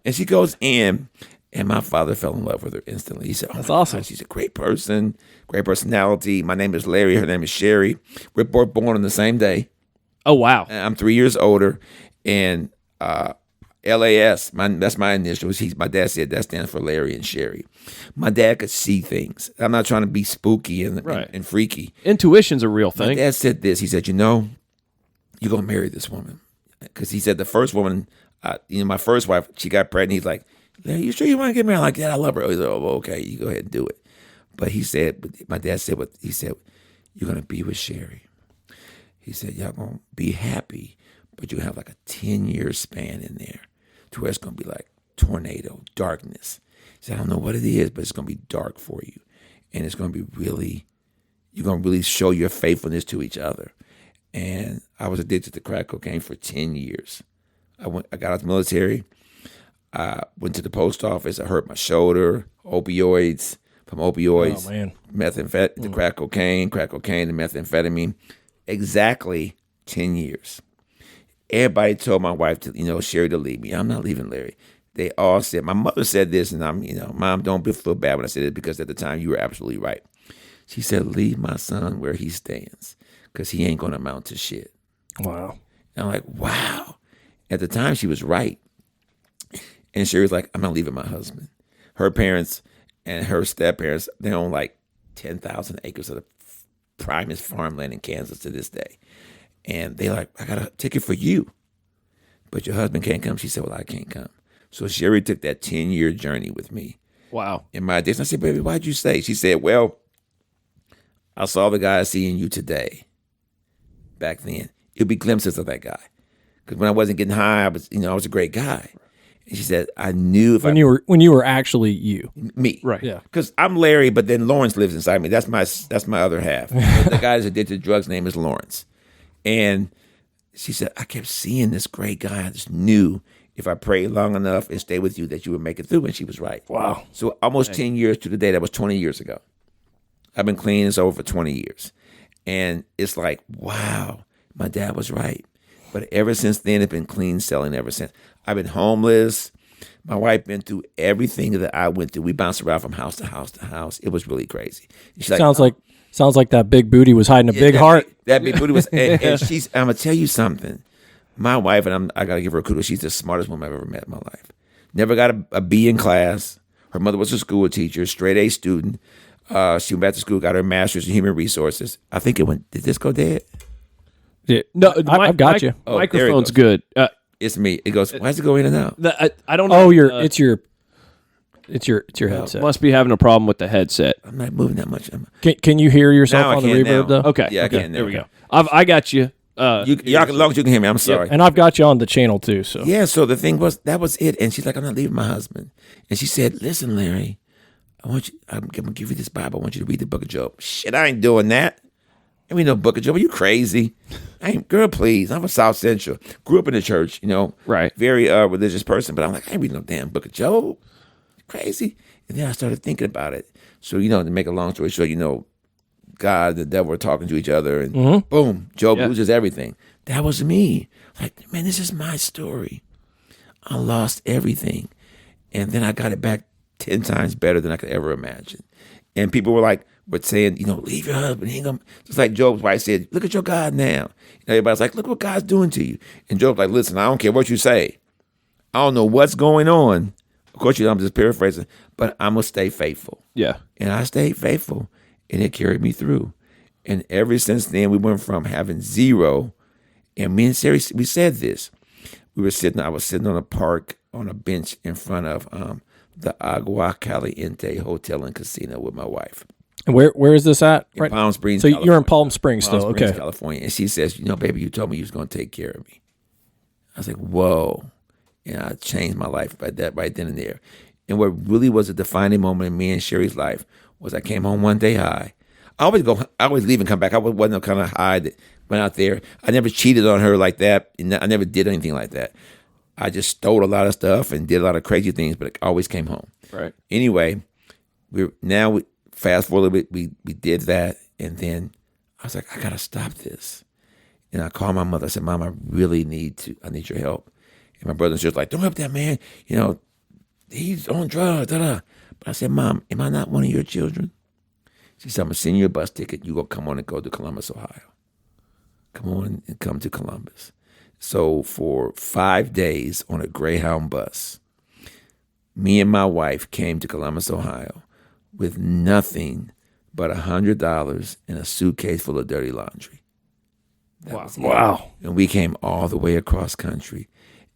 And she goes in, and my father fell in love with her instantly. He said, "Oh, That's my awesome. God, she's a great person, great personality. My name is Larry. Her name is Sherry. We're both born on the same day. Oh, wow. And I'm 3 years older, and LAS, that's my initials. My dad said that stands for Larry and Sherry. My dad could see things. I'm not trying to be spooky and freaky. Intuition's a real My thing. dad said this. He said, you're going to marry this woman. Because he said the first woman, my first wife, she got pregnant. He's like, Larry, you sure you want to get married? I'm like, Dad, I love her. He said, oh, okay, you go ahead and do it. But my dad said, you're going to be with Sherry. He said, y'all going to be happy, but you have like a 10-year span in there to where it's going to be like tornado, darkness. He said, I don't know what it is, but it's going to be dark for you. And it's going to be you're going to really show your faithfulness to each other. And I was addicted to crack cocaine for 10 years. I got out of the military. I went to the post office. I hurt my shoulder, opioids. From opioids, Oh, man. methamphetamine, to crack cocaine to methamphetamine. Exactly 10 years. Everybody told my wife to, Sherry to leave me. I'm not leaving Larry. They all said, my mother said this, and I'm, Mom, don't feel bad when I said it because at the time you were absolutely right. She said, leave my son where he stands because he ain't going to amount to shit. Wow. And I'm like, wow. At the time, she was right. And Sherry was like, I'm not leaving my husband. Her parents and her step-parents, they own like 10,000 acres of the primest farmland in Kansas to this day. And they like, I got a ticket for you, but your husband can't come. She said, well, I can't come. So Sherry took that 10-year journey with me. Wow. In my addiction. I said, baby, why'd you stay? She said, well, I saw the guy I see in you today. Back then, it'd be glimpses of that guy. Because when I wasn't getting high, I was a great guy. And she said, I knew When you were actually you. me. Right. Yeah. Because I'm Larry, but then Lawrence lives inside me. That's my other half. The guy that's addicted to drugs' name is Lawrence. And she said, I kept seeing this great guy. I just knew if I prayed long enough and stayed with you that you would make it through. And she was right. Wow. So almost 10 years to the day. That was 20 years ago. I've been clean and sober for 20 years. And it's like, wow, my dad was right. But ever since then, it's been clean selling ever since. I've been homeless. My wife been through everything that I went through. We bounced around from house to house to house. It was really crazy. She's like, sounds like that big booty was hiding a big heart. That big booty was, and I'm gonna tell you something. My wife, and I gotta give her a kudos. She's the smartest woman I've ever met in my life. Never got a B in class. Her mother was a school teacher, straight A student. She went back to school, got her master's in human resources. I think it went. Did this go dead? Yeah. No, I've got you. Oh, Microphone's good. It's me. It goes. Why does it go in and out? I don't know. Oh, it's your headset. Must be having a problem with the headset. I'm not moving that much. Can you hear yourself Now I on the can reverb now. though? Okay. Yeah, I okay. can now. There we go. I got you. Y'all, as long as you can hear me, I'm sorry. And I've got you on the channel too. So Yeah, so the thing was, that was it. And she's like, I'm not leaving my husband. And she said, listen, Larry, I'm going to give you this Bible. I want you to read the book of Job. Shit, I ain't doing that. I mean, no book of Job. Are you crazy? Girl, please. I'm from South Central. Grew up in the church, Right. Very religious person. But I'm like, I ain't reading no damn book of Job. Crazy. And then I started thinking about it. So, to make a long story short, God and the devil were talking to each other, and boom, Job loses everything. That was me. Like, man, this is my story. I lost everything, and then I got it back 10 times better than I could ever imagine. And people were saying, leave your husband. He ain't gonna. Just like Job's wife said, look at your God now. And everybody's like, look what God's doing to you. And Job's like, listen, I don't care what you say. I don't know what's going on. Of course, I'm just paraphrasing, but I'm gonna stay faithful. Yeah. And I stayed faithful, and it carried me through. And ever since then, we went from having zero, and me and Sari, we said this. I was sitting on a park on a bench in front of the Agua Caliente Hotel and Casino with my wife. And where is this at? In Palm Springs, So California. you're in Palm Springs still, Palm Springs, okay? California. And she says, baby, you told me you was going to take care of me. I was like, whoa. And I changed my life right then and there. And what really was a defining moment in me and Sherry's life was I came home one day high. I always leave and come back. I wasn't no kind of high that went out there. I never cheated on her like that. And I never did anything like that. I just stole a lot of stuff and did a lot of crazy things, but I always came home. Right. Anyway, fast forward a little bit, we did that. And then I was like, I got to stop this. And I called my mother. I said, Mom, I need your help. And my brother and sister was like, don't help that man. He's on drugs. But I said, Mom, am I not one of your children? She said, I'm going to send you a bus ticket. You go come on and go to Columbus, Ohio. Come on and come to Columbus. So for 5 days on a Greyhound bus, me and my wife came to Columbus, Ohio with nothing but $100 and a suitcase full of dirty laundry. Wow. And we came all the way across country.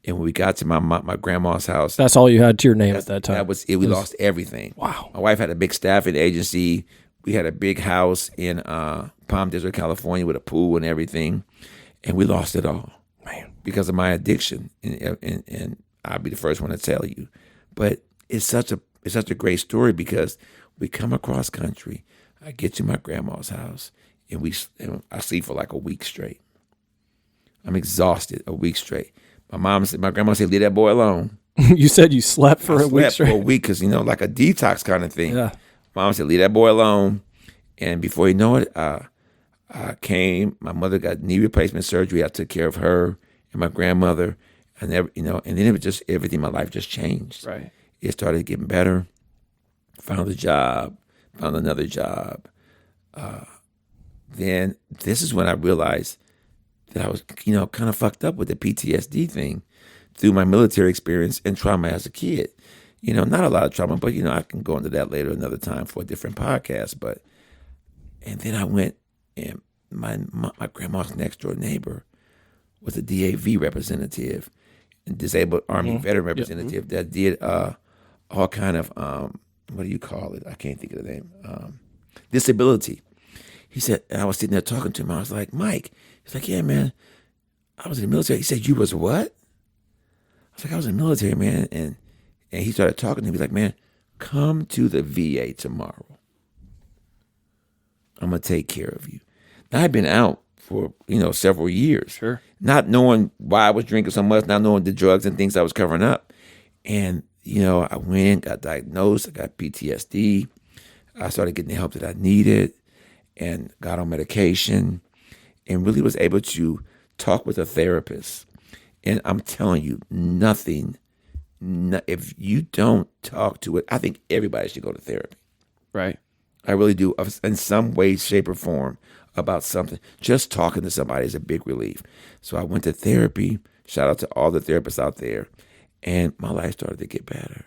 And when we got to my grandma's house, That's all you had to your name at that time. that was it. We lost everything. Wow. My wife had a big staffing agency. We had a big house in Palm Desert, California, with a pool and everything, and we lost it all, Man. because of my addiction. And I'll be the first one to tell you, but it's such a great story because we come across country. I get to my grandma's house, and I sleep for like a week straight. I'm exhausted a week straight. My grandma said, leave that boy alone. You said you slept for a week For a straight. week because, like a detox kind of thing. Yeah. Mom said, leave that boy alone. And before you know it, I came. My mother got knee replacement surgery. I took care of her and my grandmother. And and then it was just everything in my life just changed. Right. It started getting better. Found a job. Found another job. Then this is when I realized that I was, kind of fucked up with the PTSD thing through my military experience and trauma as a kid. Not a lot of trauma, but, I can go into that later another time for a different podcast. And then I went, and my grandma's next door neighbor was a DAV representative and disabled Army veteran representative that did all kind of, what do you call it? I can't think of the name. Disability. He said, and I was sitting there talking to him. I was like, Mike. He's like, yeah, man, I was in the military. He said, you was what? I was like, I was in the military, man. And he started talking to me. He was like, man, come to the VA tomorrow. I'm going to take care of you. Now, I'd been out for, several years. Sure. Not knowing why I was drinking so much, not knowing the drugs and things I was covering up. And, I went, got diagnosed. I got PTSD. I started getting the help that I needed. and got on medication and really was able to talk with a therapist. And I'm telling you, if you don't talk to it, I think everybody should go to therapy. Right. I really do, in some way, shape, or form, about something. Just talking to somebody is a big relief. So I went to therapy. Shout out to all the therapists out there. And my life started to get better.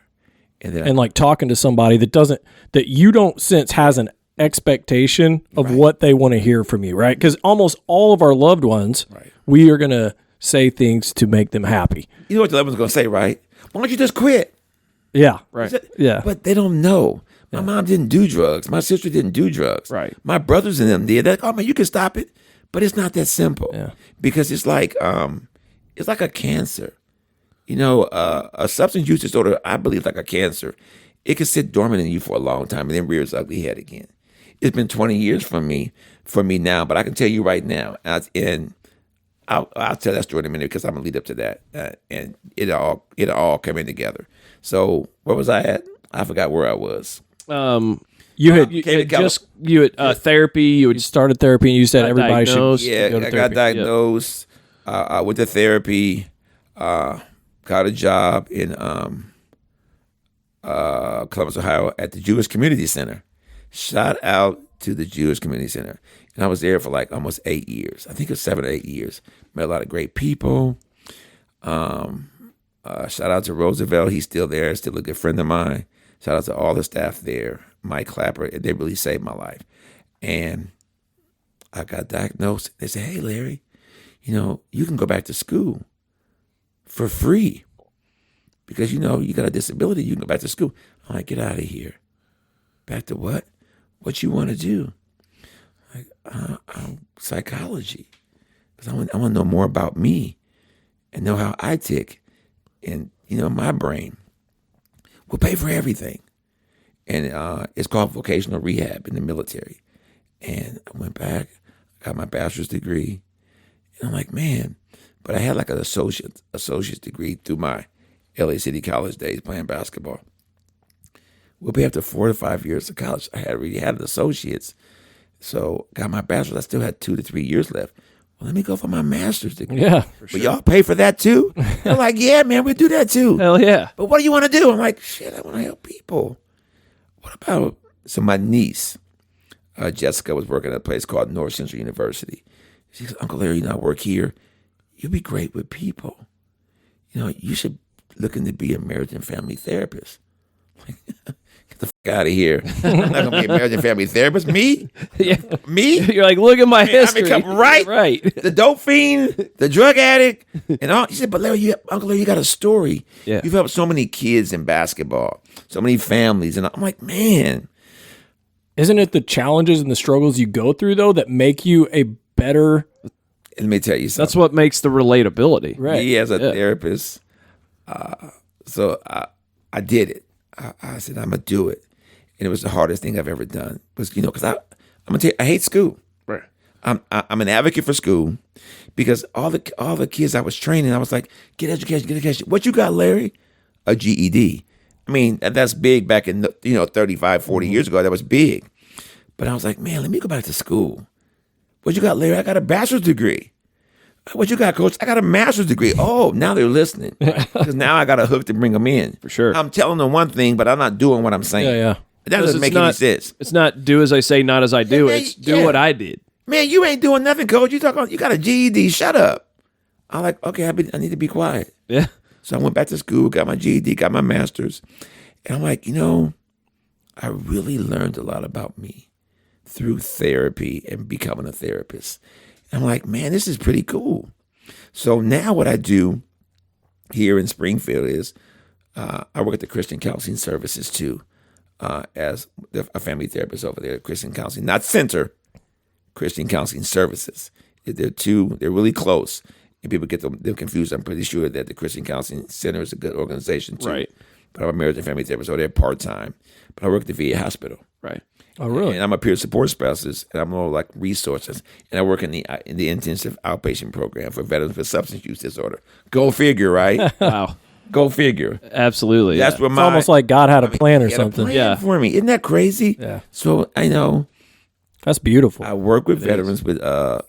And then like talking to somebody that you don't sense has an expectation of what they want to hear from you, right? Because almost all of our loved ones, we are going to say things to make them happy. You know what the loved one's going to say, right? Why don't you just quit? Yeah. Right. Yeah. But they don't know. My mom didn't do drugs. My sister didn't do drugs. Right. My brothers and them did. They're like, oh man, you can stop it. But it's not that simple. Yeah. Because it's like a cancer. You know, a substance use disorder, I believe, like a cancer. It can sit dormant in you for a long time and then rear its ugly head again. It's been 20 years for me now, but I can tell you right now, and I'll tell that story in a minute because I'm gonna lead up to that, and it all coming together. So where was I at? I forgot where I was. You had therapy. You had Started therapy, and you said everybody diagnosed. should. Yeah, go to I got therapy. diagnosed. I went to therapy. Got a job in Columbus, Ohio, at the Jewish Community Center. Shout out to the Jewish Community Center. And I was there for like almost 8 years. I think it was 7 or 8 years. Met a lot of great people. Shout out to Roosevelt. He's still there, still a good friend of mine. Shout out to all the staff there. Mike Clapper. They really saved my life. And I got diagnosed. They said, hey, Larry, you can go back to school for free. Because, you got a disability. You can go back to school. I'm like, get out of here. Back to what? What you want to do? Like, psychology. Because I want to know more about me and know how I tick. And, my brain will pay for everything. And it's called vocational rehab in the military. And I went back, got my bachelor's degree. And I'm like, man. But I had like an associate's degree through my LA City College days playing basketball. We'll be after 4 to 5 years of college. I had already had an associate's. So got my bachelor's. I still had 2 to 3 years left. Well, let me go for my master's degree. Yeah. But y'all pay for that too? They're like, yeah, man, we'll do that too. Hell yeah. But what do you want to do? I'm like, shit, I want to help people. What about, so my niece, Jessica, was working at a place called North Central University. She goes, Uncle Larry, I work here. You'll be great with people. You should look into be a marriage and family therapist. Like, get the fuck out of here. I'm not going to be a marriage and family therapist. Me? Yeah. Me? You're like, look at my history. Right. Right. The dope fiend, the drug addict, and all. He said, but Larry, Uncle Larry, you got a story. Yeah. You've helped so many kids in basketball, so many families. And I'm like, man. Isn't it the challenges and the struggles you go through, though, that make you a better... Let me tell you something. That's what makes the relatability. Right. Me as a therapist, so I did it. I said, I'm going to do it. And it was the hardest thing I've ever done. Because, I'm going to tell you, I hate school. Right. I'm an advocate for school because all the kids I was training, I was like, get education. What you got, Larry? A GED. I mean, that's big back in, 35, 40 years ago. That was big. But I was like, man, let me go back to school. What you got, Larry? I got a bachelor's degree. What you got, Coach? I got a master's degree. Oh, now they're listening. Because now I got a hook to bring them in. For sure. I'm telling them one thing, but I'm not doing what I'm saying. Yeah. That doesn't make any sense. It's not do as I say, not as I do. man, It's do what I did. Man, you ain't doing nothing, Coach. You got a GED. Shut up. I'm like, okay, I need to be quiet. Yeah. So I went back to school, got my GED, got my master's. And I'm like, I really learned a lot about me through therapy and becoming a therapist. And I'm like, man, this is pretty cool. So now what I do here in Springfield is I work at the Christian Counseling Services too, as a family therapist over there at Christian Counseling, not Center, Christian Counseling Services. They're really close. And people get them confused. I'm pretty sure that the Christian Counseling Center is a good organization too. Right. But I'm a marriage and family therapist, so they're part-time. But I work at the VA hospital. Right. Oh, really? And I'm a peer support specialist, and I'm more like resources. And I work in the intensive outpatient program for veterans with substance use disorder. Go figure, right? Wow. Go figure. Absolutely. That's where It's almost like God had a plan or he had a something. plan Yeah. for me. Isn't that crazy? Yeah. So I know That's beautiful. I work with veterans with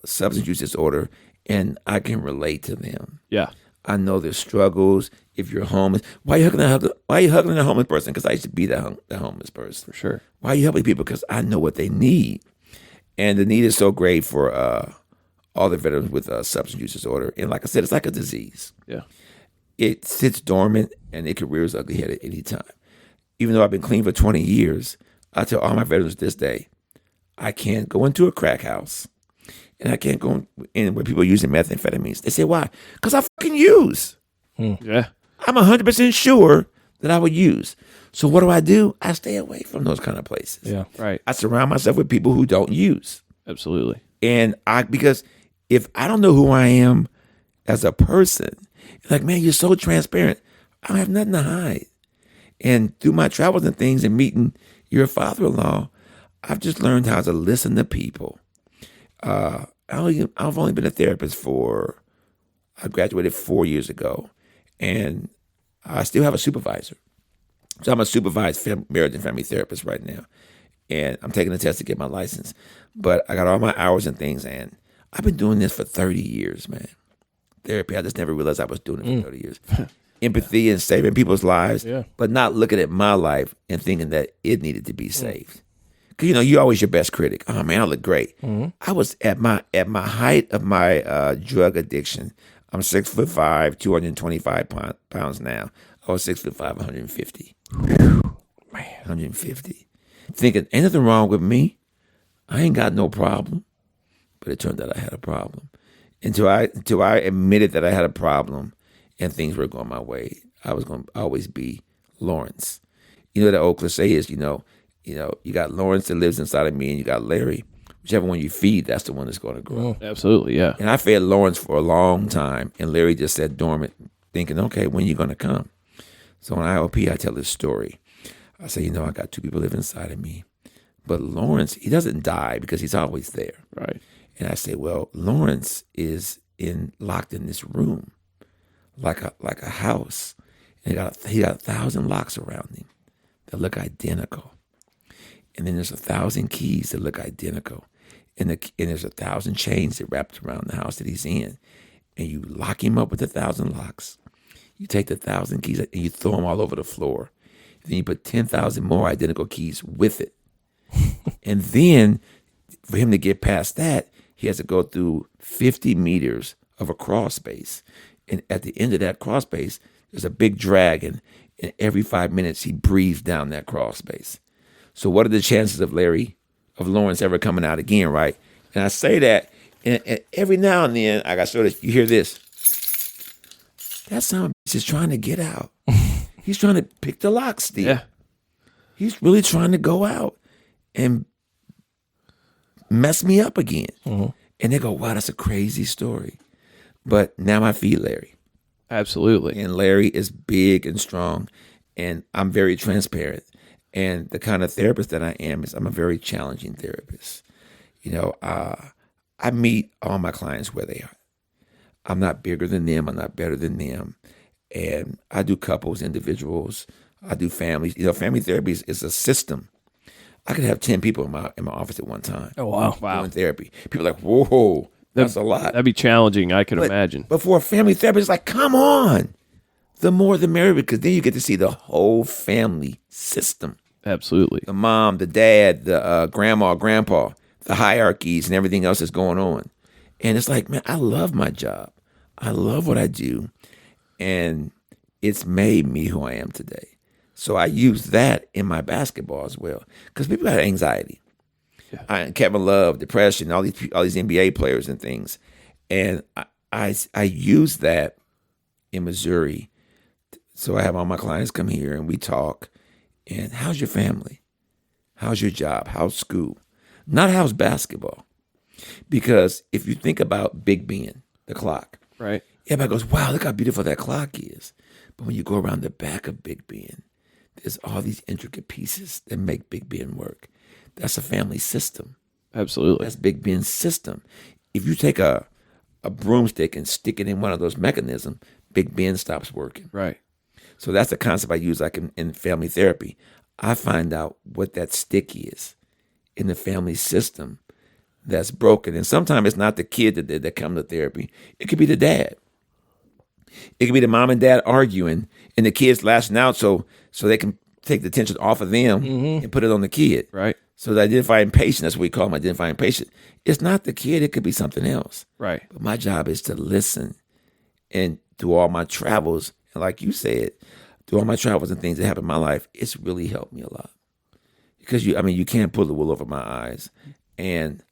substance use disorder, and I can relate to them. Yeah. I know their struggles. If you're homeless, why are you hugging a homeless person? Because I used to be the homeless person. For sure. Why are you helping people? Because I know what they need, and the need is so great for all the veterans with substance use disorder. And like I said, it's like a disease. Yeah. It sits dormant, and it can rear its ugly head at any time. Even though I've been clean for 20 years, I tell all my veterans this day, I can't go into a crack house, and I can't go in where people are using methamphetamines. They say, why? Because I fucking use. Yeah. I'm 100% sure that I would use. So what do? I stay away from those kind of places. Yeah. Right. I surround myself with people who don't use. Absolutely. And because if I don't know who I am as a person, like, man, you're so transparent. I don't have nothing to hide. And through my travels and things and meeting your father-in-law, I've just learned how to listen to people. I've only been a therapist I graduated 4 years ago, and I still have a supervisor. So I'm a supervised marriage and family therapist right now, and I'm taking a test to get my license. But I got all my hours and things, and I've been doing this for 30 years, man. Therapy, I just never realized I was doing it for 30 years. Empathy and saving people's lives, but not looking at my life and thinking that it needed to be saved. Because, you're always your best critic. Oh, man, I look great. I was at my height of my drug addiction. I'm 6'5", 225 pounds now. I was 6'5", 150. Man, 150. Thinking, ain't nothing wrong with me. I ain't got no problem. But it turned out I had a problem. Until I admitted that I had a problem and things were going my way, I was going to always be Lawrence. The old cliche is, you got Lawrence that lives inside of me, and you got Larry. Whichever one you feed, that's the one that's going to grow. Absolutely, yeah. And I fed Lawrence for a long time, and Larry just sat dormant, thinking, okay, when are you going to come? So on IOP, I tell this story. I say, I got two people living inside of me. But Lawrence, he doesn't die because he's always there. Right. And I say, well, Lawrence is locked in this room, like a house. And he got 1,000 locks around him that look identical. And then there's 1,000 keys that look identical. And there's 1,000 chains that wrapped around the house that he's in. And you lock him up with 1,000 locks. You take the 1,000 keys and you throw them all over the floor. Then you put 10,000 more identical keys with it. And then for him to get past that, he has to go through 50 meters of a crawl space. And at the end of that crawl space, there's a big dragon. And every 5 minutes, he breathes down that crawl space. So what are the chances of Lawrence ever coming out again, right? And I say that, and every now and then, I got sort of, you hear this. That son of a bitch is trying to get out. He's trying to pick the lock still. Yeah. He's really trying to go out and mess me up again. Mm-hmm. And they go, wow, that's a crazy story. But now I feed Larry. Absolutely. And Larry is big and strong, and I'm very transparent. And the kind of therapist that I am is I'm a very challenging therapist. I meet all my clients where they are. I'm not bigger than them. I'm not better than them. And I do couples, individuals. I do families. Family therapy is a system. I could have 10 people in my office at one time. Oh, wow. Doing therapy. People are like, whoa, that's a lot. That'd be challenging, I could imagine. But for a family therapist, it's like, come on. The more the merrier, because then you get to see the whole family system. Absolutely. The mom, the dad, the grandma, grandpa, the hierarchies and everything else that's going on. And it's like, man, I love my job. I love what I do. And it's made me who I am today. So I use that in my basketball as well. Because people have anxiety. Yeah. Kevin Love, depression, all these NBA players and things. And I use that in Missouri. So I have all my clients come here and we talk. And how's your family? How's your job? How's school? Not how's basketball. Because if you think about Big Ben, the clock, right? Everybody goes, wow, look how beautiful that clock is. But when you go around the back of Big Ben, there's all these intricate pieces that make Big Ben work. That's a family system. Absolutely. That's Big Ben's system. If you take a broomstick and stick it in one of those mechanisms, Big Ben stops working. Right. So that's the concept I use like in family therapy. I find out what that stick is. in the family system that's broken. And sometimes it's not the kid that come to therapy. It could be the dad. It could be the mom and dad arguing and the kids lashing out so they can take the tension off of them and put it on the kid. Right. So the identifying patient, that's what we call them, identifying patient. It's not the kid, it could be something else. Right. But my job is to listen and do all my travels. And like you said, through all my travels and things that happen in my life, it's really helped me a lot. Because you can't pull the wool over my eyes. And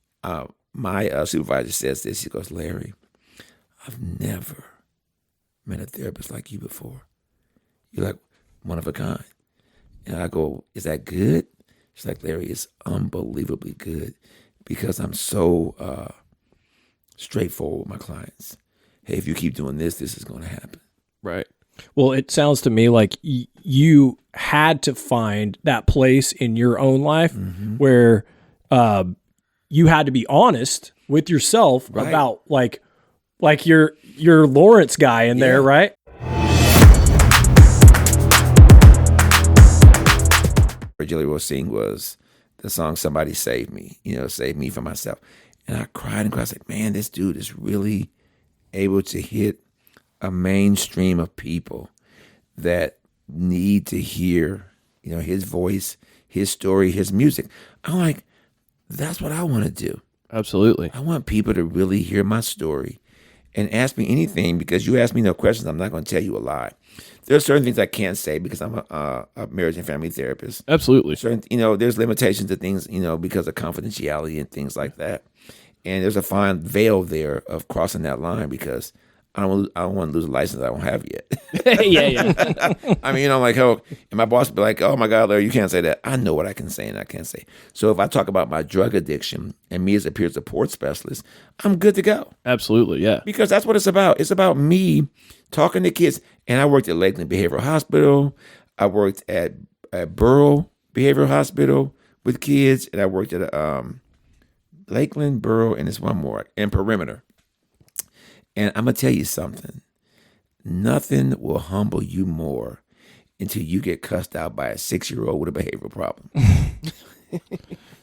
my supervisor says this. He goes, Larry, I've never met a therapist like you before. You're like one of a kind. And I go, is that good? She's like, Larry, it's unbelievably good because I'm so straightforward with my clients. Hey, if you keep doing this is going to happen. Right. Well, it sounds to me like you had to find that place in your own life where you had to be honest with yourself about like your Lawrence guy in there, right? Jelly Roll sing was the song Somebody Save Me, save me from myself. And I cried and cried. I was like, man, this dude is really able to hit a mainstream of people that need to hear, his voice, his story, his music. I'm like, that's what I want to do. Absolutely. I want people to really hear my story and ask me anything because you ask me no questions. I'm not going to tell you a lie. There are certain things I can't say because I'm a marriage and family therapist. Absolutely. Certain, there's limitations to things, because of confidentiality and things like that. And there's a fine veil there of crossing that line because I don't want to lose a license I don't have yet. Yeah. I'm like, and my boss would be like, oh my God, Larry, you can't say that. I know what I can say and I can't say. So if I talk about my drug addiction and me as a peer support specialist, I'm good to go. Absolutely, yeah. Because that's what it's about. It's about me talking to kids. And I worked at Lakeland Behavioral Hospital. I worked at Burrell Behavioral Hospital with kids. And I worked at Lakeland, Burrell, and there's one more, and Perimeter. And I'm going to tell you something. Nothing will humble you more until you get cussed out by a 6-year-old with a behavioral problem.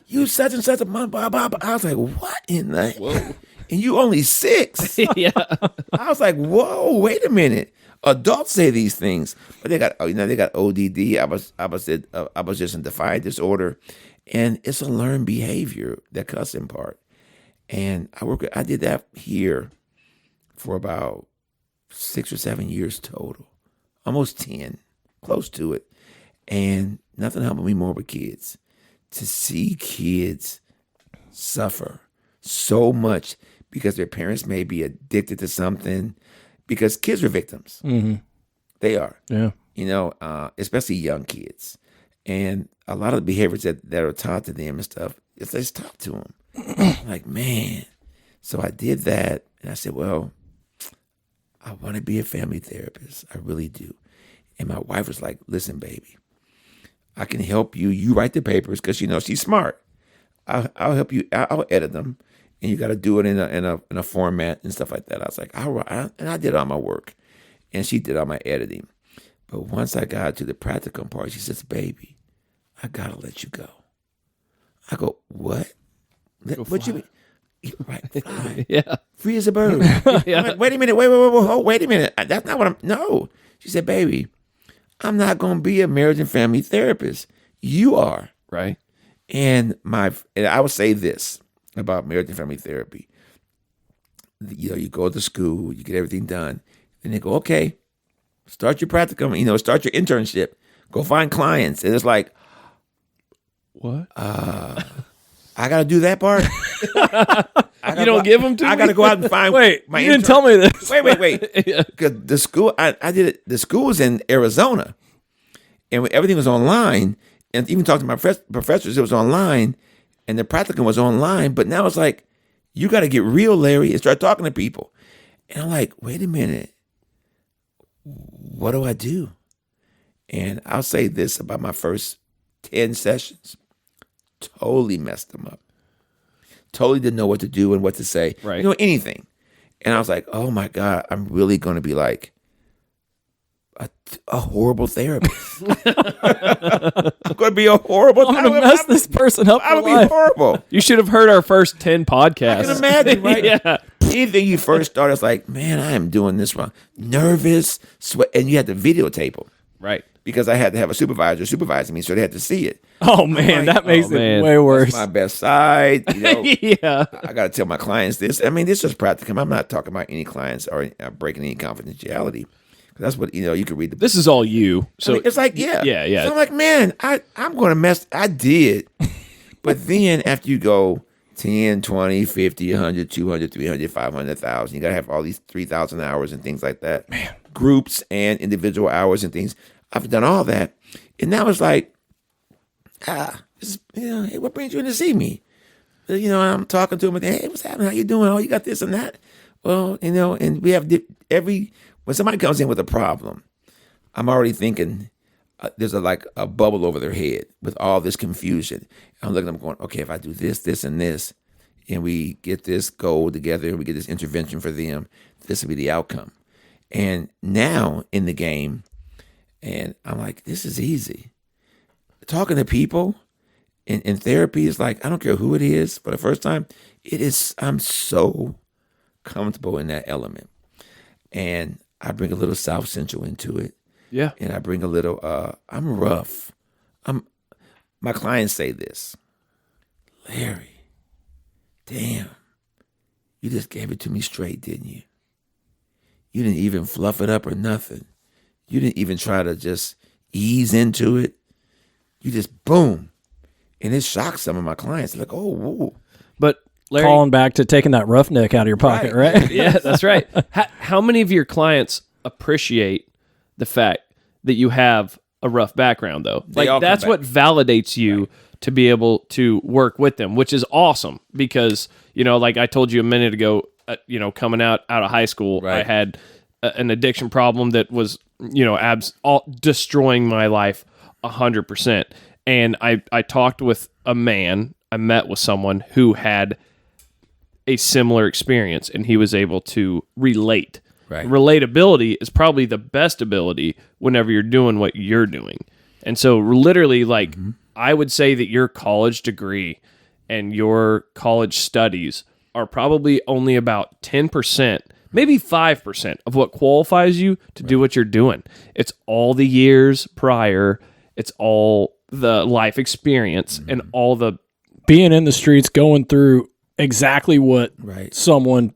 You such and such a mom, blah, blah, blah. I was like, what in the? Whoa. And you only 6. Yeah. I was like, whoa, wait a minute. Adults say these things, but they got ODD, opposition defiant disorder, and it's a learned behavior, that cussing part. And I did that here for about 6 or 7 years total, almost 10, close to it. And nothing helped me more with kids. To see kids suffer so much because their parents may be addicted to something, because kids are victims. Mm-hmm. They are. Yeah. Especially young kids. And a lot of the behaviors that are taught to them and stuff, it's just taught to them. I'm like, man. So I did that, and I said, well, I want to be a family therapist. I really do. And my wife was like, listen, baby, I can help you. You write the papers because, she's smart. I'll help you. I'll edit them. And you got to do it in a format and stuff like that. I was like, all right. And I did all my work. And she did all my editing. But once I got to the practical part, she says, baby, I got to let you go. I go, what? What you mean? Right, fly. Yeah. Free as a bird. Yeah. Like, wait a minute. Wait a minute. That's not what no. She said, baby, I'm not going to be a marriage and family therapist. You are. Right. And I would say this about marriage and family therapy. You go to school, you get everything done, and they go, okay, start your practicum, start your internship, go find clients. And it's like, what? I got to do that part? You don't give them to me? I got to go out and find my you didn't tell me this. Wait. Because the school, I did it, the school was in Arizona. And when everything was online, and even talking to my professors, it was online, and the practicum was online. But now it's like, you got to get real, Larry, and start talking to people. And I'm like, wait a minute. What do I do? And I'll say this about my first 10 sessions. Totally messed them up. Totally didn't know what to do and what to say. Right. Anything. And I was like, oh my God, I'm really going to be like a horrible therapist. I'm going to be a horrible. I'm going to mess this person up. I would for be life. horrible. You should have heard our first 10 podcasts. I can imagine, right? Yeah. Anything you first start, it's like, man, I am doing this wrong. Nervous, sweat, and you had to videotape them. Right. Because I had to have a supervisor supervising me, so they had to see it. Oh man, like, that makes man. it way worse. That's my best side. You know, Yeah. I got to tell my clients this. I mean, this is practical. I'm not talking about any clients or breaking any confidentiality. That's what, you could read the book. This is all you. So I mean, it's like, yeah. Yeah. So I'm like, man, I'm going to mess. I did. But then after you go 10, 20, 50, 100, 200, 300, 500,000, you got to have all these 3,000 hours and things like that. Man. Groups and individual hours and things. I've done all that. And now it's like, hey, what brings you in to see me? I'm talking to him and hey, what's happening? How you doing? Oh, you got this and that. Well, and we have when somebody comes in with a problem, I'm already thinking there's a bubble over their head with all this confusion. I'm looking at them going, okay, if I do this, this, and this, and we get this goal together, and we get this intervention for them, this will be the outcome. And now in the game, and I'm like, this is easy. Talking to people in therapy is like, I don't care who it is, for the first time, I'm so comfortable in that element. And I bring a little South Central into it. Yeah. And I bring a little, I'm rough. My clients say this, Larry, damn, you just gave it to me straight, didn't you? You didn't even fluff it up or nothing. You didn't even try to just ease into it. You just boom. And it shocks some of my clients. Like, oh, whoa. But Larry, calling back to taking that roughneck out of your pocket, right? Yeah, that's right. How many of your clients appreciate the fact that you have a rough background, though? Like, that's what validates you to be able to work with them, which is awesome because, like I told you a minute ago, coming out of high school, I had an addiction problem that was, destroying my life 100%. And I talked with a man, I met with someone who had a similar experience, and he was able to relate. Right. Relatability is probably the best ability whenever you're doing what you're doing. And so literally, I would say that your college degree and your college studies are probably only about 10%, maybe 5% of what qualifies you to do what you're doing. It's all the years prior. It's all the life experience and all the being in the streets, going through exactly what someone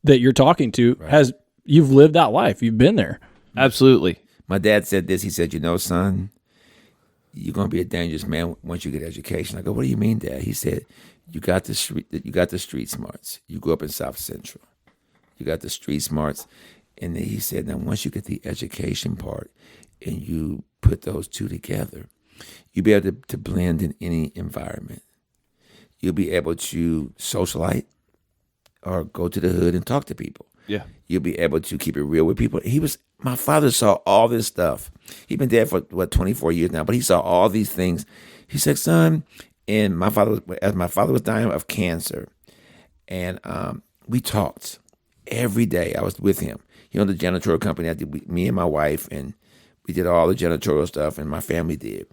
that you're talking to has. You've lived that life. You've been there. Absolutely. My dad said this. He said, son, you're going to be a dangerous man once you get education. I go, what do you mean, Dad? He said, you got the street smarts. You grew up in South Central. You got the street smarts. And then he said, now once you get the education part and you put those two together, you'll be able to blend in any environment. You'll be able to socialite or go to the hood and talk to people. Yeah. You'll be able to keep it real with people. My father saw all this stuff. He's been dead for 24 years now, but he saw all these things. He said, son, and as my father was dying of cancer, and we talked every day. I was with him. The janitorial company, me and my wife, and we did all the janitorial stuff, and my family did.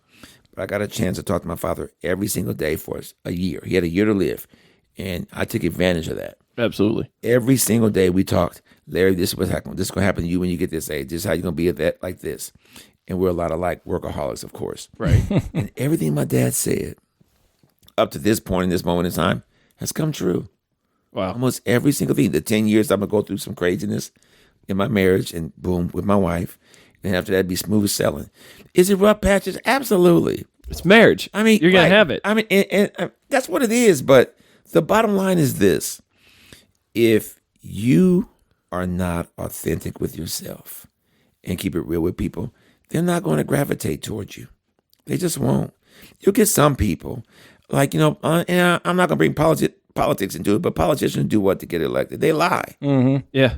But I got a chance to talk to my father every single day for a year. He had a year to live, and I took advantage of that. Absolutely. Every single day we talked, Larry, this is what's happening. This is going to happen to you when you get this age. This is how you're going to be at that like this. And we're a lot of workaholics, of course. Right. And everything my dad said up to this point in this moment in time has come true. Wow. Almost every single thing. The 10 years I'm going to go through some craziness in my marriage and boom, with my wife. And after that, be smooth sailing. Is it rough patches? Absolutely. It's marriage. I mean, you're going to have it. I mean, and that's what it is. But the bottom line is this. If you are not authentic with yourself and keep it real with people, they're not going to gravitate towards you. They just won't. You'll get some people, and I'm not going to bring politics into it, but politicians do what to get elected? They lie. Mm-hmm. Yeah.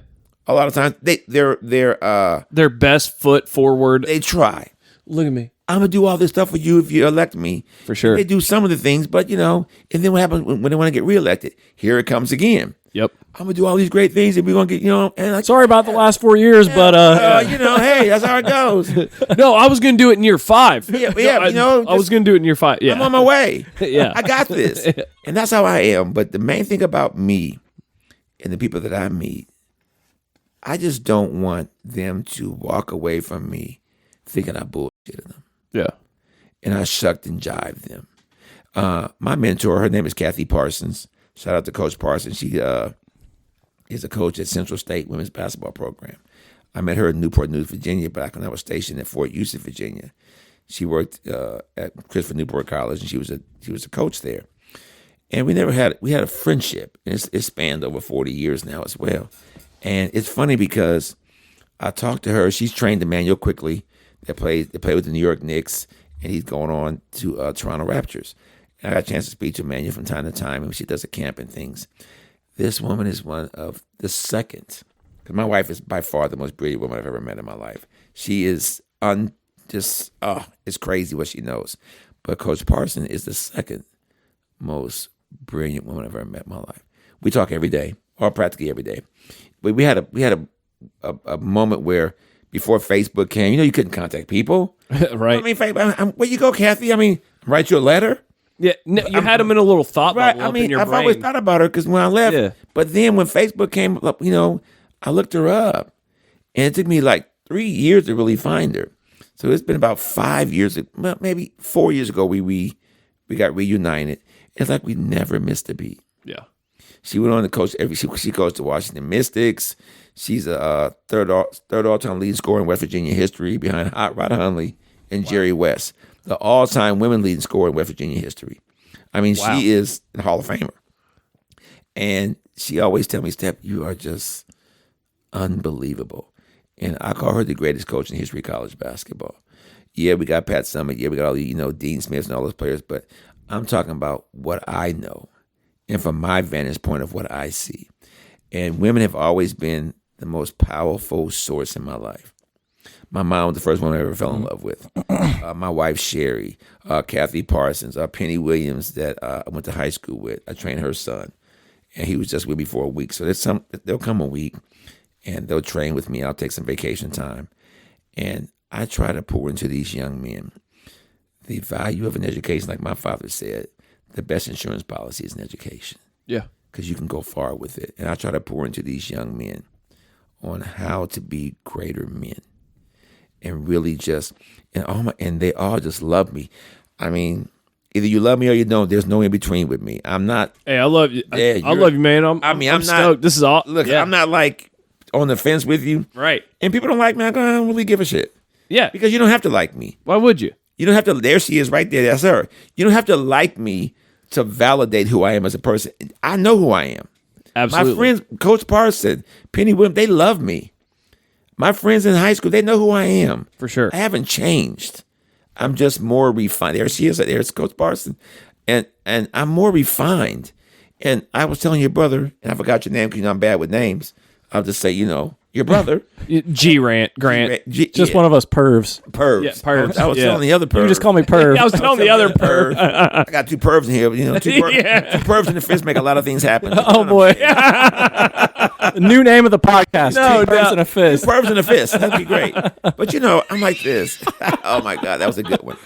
A lot of times, their best foot forward. They try. Look at me. I'm going to do all this stuff for you if you elect me. For sure. They do some of the things, but, and then what happens when they want to get reelected? Here it comes again. Yep. I'm gonna do all these great things, and we're gonna get, and like, Sorry about the last 4 years, but hey, that's how it goes. No, I was going to do it in year 5. Yeah, I was going to do it in year 5. Yeah. I'm on my way. Yeah. I got this. And that's how I am. But the main thing about me and the people that I meet, I just don't want them to walk away from me thinking I bullshitted them. Yeah. And I shucked and jived them. My mentor, her name is Kathy Parsons. Shout out to Coach Parsons. She is a coach at Central State Women's Basketball Program. I met her in Newport News, Virginia, back when I was stationed at Fort Eustis, Virginia. She worked at Christopher Newport College, and she was a coach there. And we had a friendship, and it spanned over 40 years now as well. And it's funny because I talked to her. She's trained Emmanuel Quickly. They play with the New York Knicks, and he's going on to Toronto Raptors. And I got a chance to speak to Emmanuel from time to time, and she does a camp and things. This woman is one of the second, because my wife is by far the most brilliant woman I've ever met in my life. She is it's crazy what she knows. But Coach Parson is the second most brilliant woman I've ever met in my life. We talk every day, or practically every day. But we had a moment where before Facebook came, you couldn't contact people. Right. I mean, where you go, Kathy? I mean, write you a letter. Yeah, no, you had them in a little thought bubble Right. up in your I've brain. always thought about her because when I left, Yeah. but then when Facebook came up, I looked her up, and it took me like 3 years to really find her. So it's been about 5 years, well, maybe 4 years ago, we got reunited. It's like we never missed a beat. Yeah. She went on to coach she goes to Washington Mystics. She's a third all-time leading scorer in West Virginia history behind Hot Rod Hundley and Jerry West, the all-time women leading scorer in West Virginia history. I mean, she is a Hall of Famer. And she always tell me, Steph, you are just unbelievable. And I call her the greatest coach in the history of college basketball. Yeah, we got Pat Summitt. Yeah, we got all the, Dean Smiths and all those players. But I'm talking about what I know and from my vantage point of what I see. And women have always been the most powerful source in my life. My mom was the first one I ever fell in love with. My wife, Sherry, Kathy Parsons, Penny Williams that I went to high school with. I trained her son, and he was just with me for a week. So they'll come a week, and they'll train with me. I'll take some vacation time. And I try to pour into these young men the value of an education. Like my father said, the best insurance policy is an education. Yeah. Because you can go far with it. And I try to pour into these young men on how to be greater men. And really just, and they all just love me. I mean, either you love me or you don't. There's no in between with me. I'm not. Hey, I love you. Yeah, I love you, man. I'm not stoked. This is all. Look, yeah. I'm not like on the fence with you. Right. And people don't like me. I don't really give a shit. Yeah. Because you don't have to like me. Why would you? You don't have to. There she is right there. That's her. You don't have to like me to validate who I am as a person. I know who I am. Absolutely. My friends, Coach Parson, Penny Williams, they love me. My friends in high school, they know who I am. For sure. I haven't changed. I'm just more refined. There she is. There's Coach Parson. And I'm more refined. And I was telling your brother, and I forgot your name because I'm bad with names. I'll just say, your brother. Grant. just one of us pervs. Pervs. Yeah, pervs. I was Yeah. telling the other perv. You can just call me perv. I was telling the other perv. I got two pervs in here. Two pervs in the fist make a lot of things happen. Oh boy. New name of the podcast. No Two pervs and a fist. Pervs in the fist. That'd be great. But I'm like this. Oh my God, that was a good one.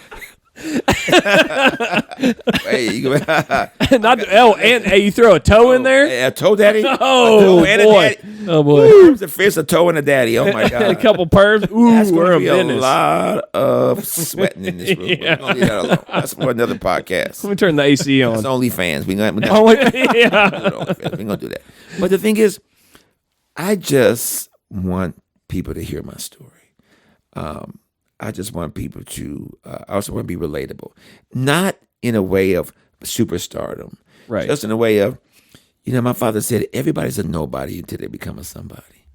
Hey, you go. And hey, you throw a toe in there? A toe daddy. Oh, a toe and a boy. daddy. Oh boy. Pervs, a fist, a toe, and a daddy. Oh my God. A couple pervs. Ooh, That's we're going a to be a business. lot of sweating in this room. Yeah. We're going to leave that alone. That's for another podcast. Let me turn the AC on. It's OnlyFans. We're yeah. going to do that. But the thing is, I just want people to hear my story. I just want people to, I also want to be relatable. Not in a way of superstardom. Right. Just in a way of, my father said, everybody's a nobody until they become a somebody.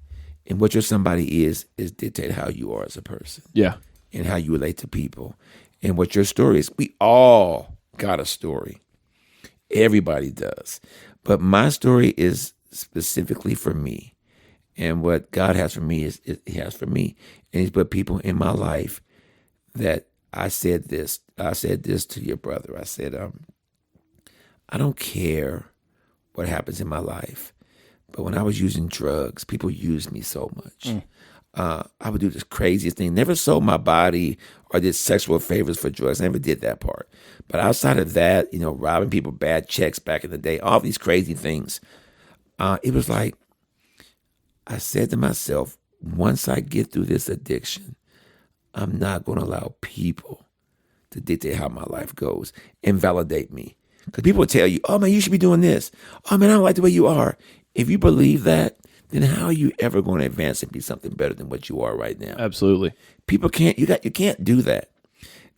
And what your somebody is dictate how you are as a person. Yeah. And how you relate to people. And what your story is. We all got a story. Everybody does. But my story is specifically for me. And what God has for me is He has for me. And He's put people in my life that I said this to your brother. I said, I don't care what happens in my life, But when I was using drugs, people used me so much. I would do this craziest thing. Never sold my body or did sexual favors for drugs. I never did that part. But outside of that, robbing people bad checks back in the day, all these crazy things. It was like, I said to myself, once I get through this addiction, I'm not going to allow people to dictate how my life goes and validate me. Because people will tell you, oh, man, you should be doing this. Oh, man, I don't like the way you are. If you believe that, then how are you ever going to advance and be something better than what you are right now? Absolutely. People can't, you can't do that.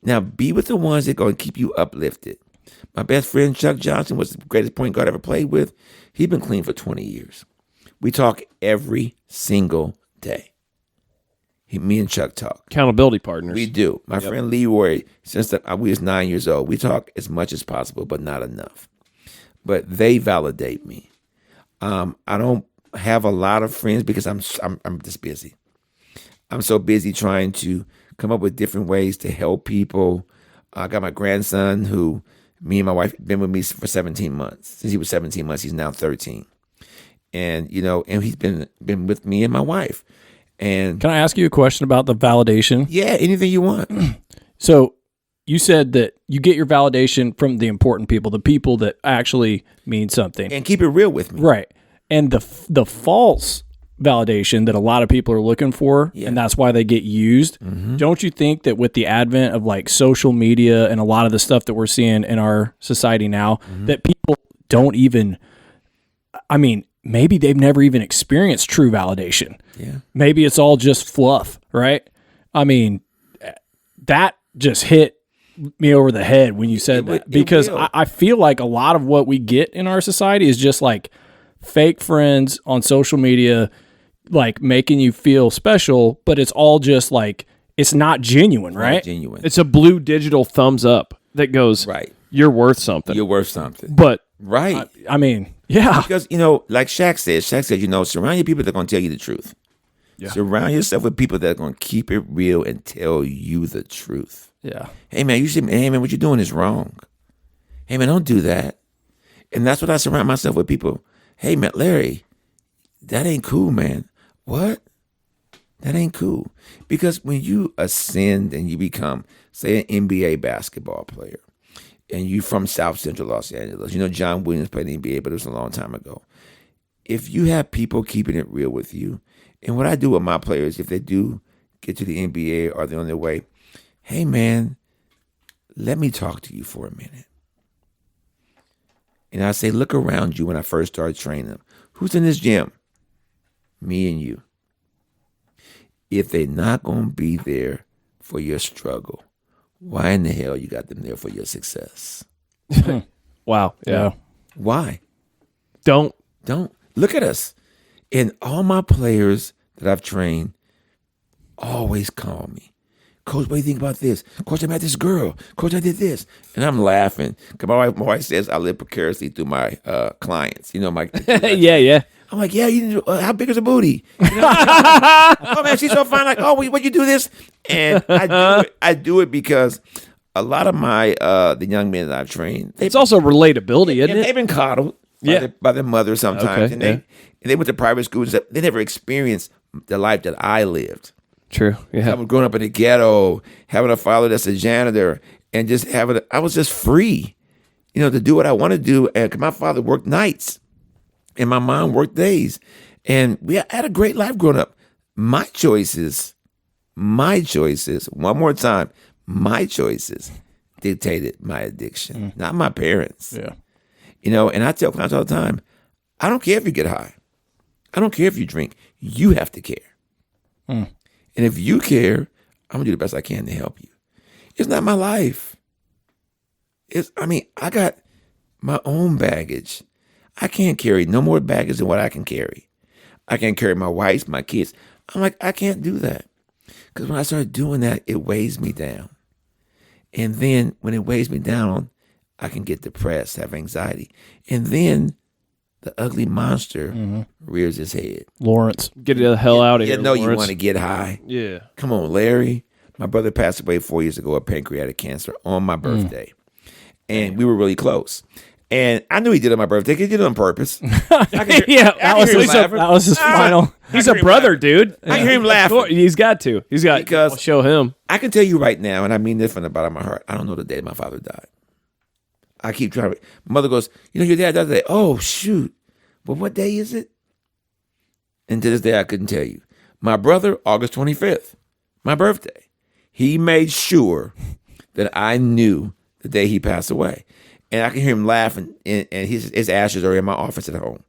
Now, be with the ones that are going to keep you uplifted. My best friend, Chuck Johnson, was the greatest point guard I ever played with. He's been clean for 20 years. We talk every single day. Me and Chuck talk. Accountability partners. We do. My friend Leroy, since we was 9 years old, we talk as much as possible, but not enough. But they validate me. I don't have a lot of friends because I'm just busy. I'm so busy trying to come up with different ways to help people. I got my grandson who me and my wife been with me for 17 months. Since he was 17 months, he's now 13. And, and he's been with me and my wife. And can I ask you a question about the validation? Yeah, anything you want. So you said that you get your validation from the important people, the people that actually mean something. And keep it real with me. Right. And the false validation that a lot of people are looking for, and that's why they get used. Mm-hmm. Don't you think that with the advent of like social media and a lot of the stuff that we're seeing in our society now, that people don't even, maybe they've never even experienced true validation. Yeah. Maybe it's all just fluff, right? That just hit me over the head when you said that, because I feel like a lot of what we get in our society is just like fake friends on social media, like making you feel special, but it's all just like, it's not genuine, right? Not genuine. It's a blue digital thumbs up that goes, right, you're worth something. You're worth something. But right. Yeah. Because, like Shaq said, surround your people that are going to tell you the truth. Yeah. Surround yourself with people that are going to keep it real and tell you the truth. Yeah. Hey, man, what you're doing is wrong. Hey, man, don't do that. And that's what I surround myself with, people. Hey, man, Larry, that ain't cool, man. What? That ain't cool. Because when you ascend and you become, say, an NBA basketball player, and you from South Central Los Angeles, John Williams played in the NBA, but it was a long time ago. If you have people keeping it real with you, and what I do with my players, if they do get to the NBA or they're on their way, hey, man, let me talk to you for a minute. And I say, look around you when I first started training them. Who's in this gym? Me and you. If they're not going to be there for your struggle, why in the hell you got them there for your success? Wow. Yeah. Why? Don't. Look at us. And all my players that I've trained always call me. Coach, what do you think about this? Coach, I met this girl. Coach, I did this. And I'm laughing. Because my wife says I live precariously through my clients. Yeah. I'm like, yeah, how big is a booty? Oh, man, she's so fine. Like, oh, would you do this? And I do it because a lot of my the young men that I've trained. It's also relatability, isn't it? They've been coddled by their mother sometimes. Okay, and they went to private schools. They never experienced the life that I lived. True. Yeah. I was growing up in the ghetto, having a father that's a janitor, and just I was just free, to do what I want to do. And my father worked nights, and my mom worked days, and I had a great life growing up. My choices, one more time, my choices dictated my addiction, not my parents. Yeah. And I tell clients all the time, I don't care if you get high. I don't care if you drink. You have to care. And if you care, I'm going to do the best I can to help you. It's not my life. I got my own baggage. I can't carry no more baggage than what I can carry. I can't carry my wife, my kids. I'm like, I can't do that. Because when I start doing that, it weighs me down. And then when it weighs me down, I can get depressed, have anxiety. And then the ugly monster rears his head. Lawrence. Get the hell out of here, Lawrence. You want to get high. Yeah. Come on, Larry. My brother passed away 4 years ago of pancreatic cancer on my birthday. And we were really close. And I knew he did it on my birthday. He did it on purpose. Yeah, That was his final. He's a brother, dude. I hear him laughing. He's got to. Because I'll show him. I can tell you right now, and I mean this from the bottom of my heart, I don't know the day my father died. I keep trying to. Mother goes, your dad died today. Oh, shoot. Well, what day is it? And to this day, I couldn't tell you. My brother, August 25th, my birthday. He made sure that I knew the day he passed away. And I can hear him laughing, and his ashes are in my office at home.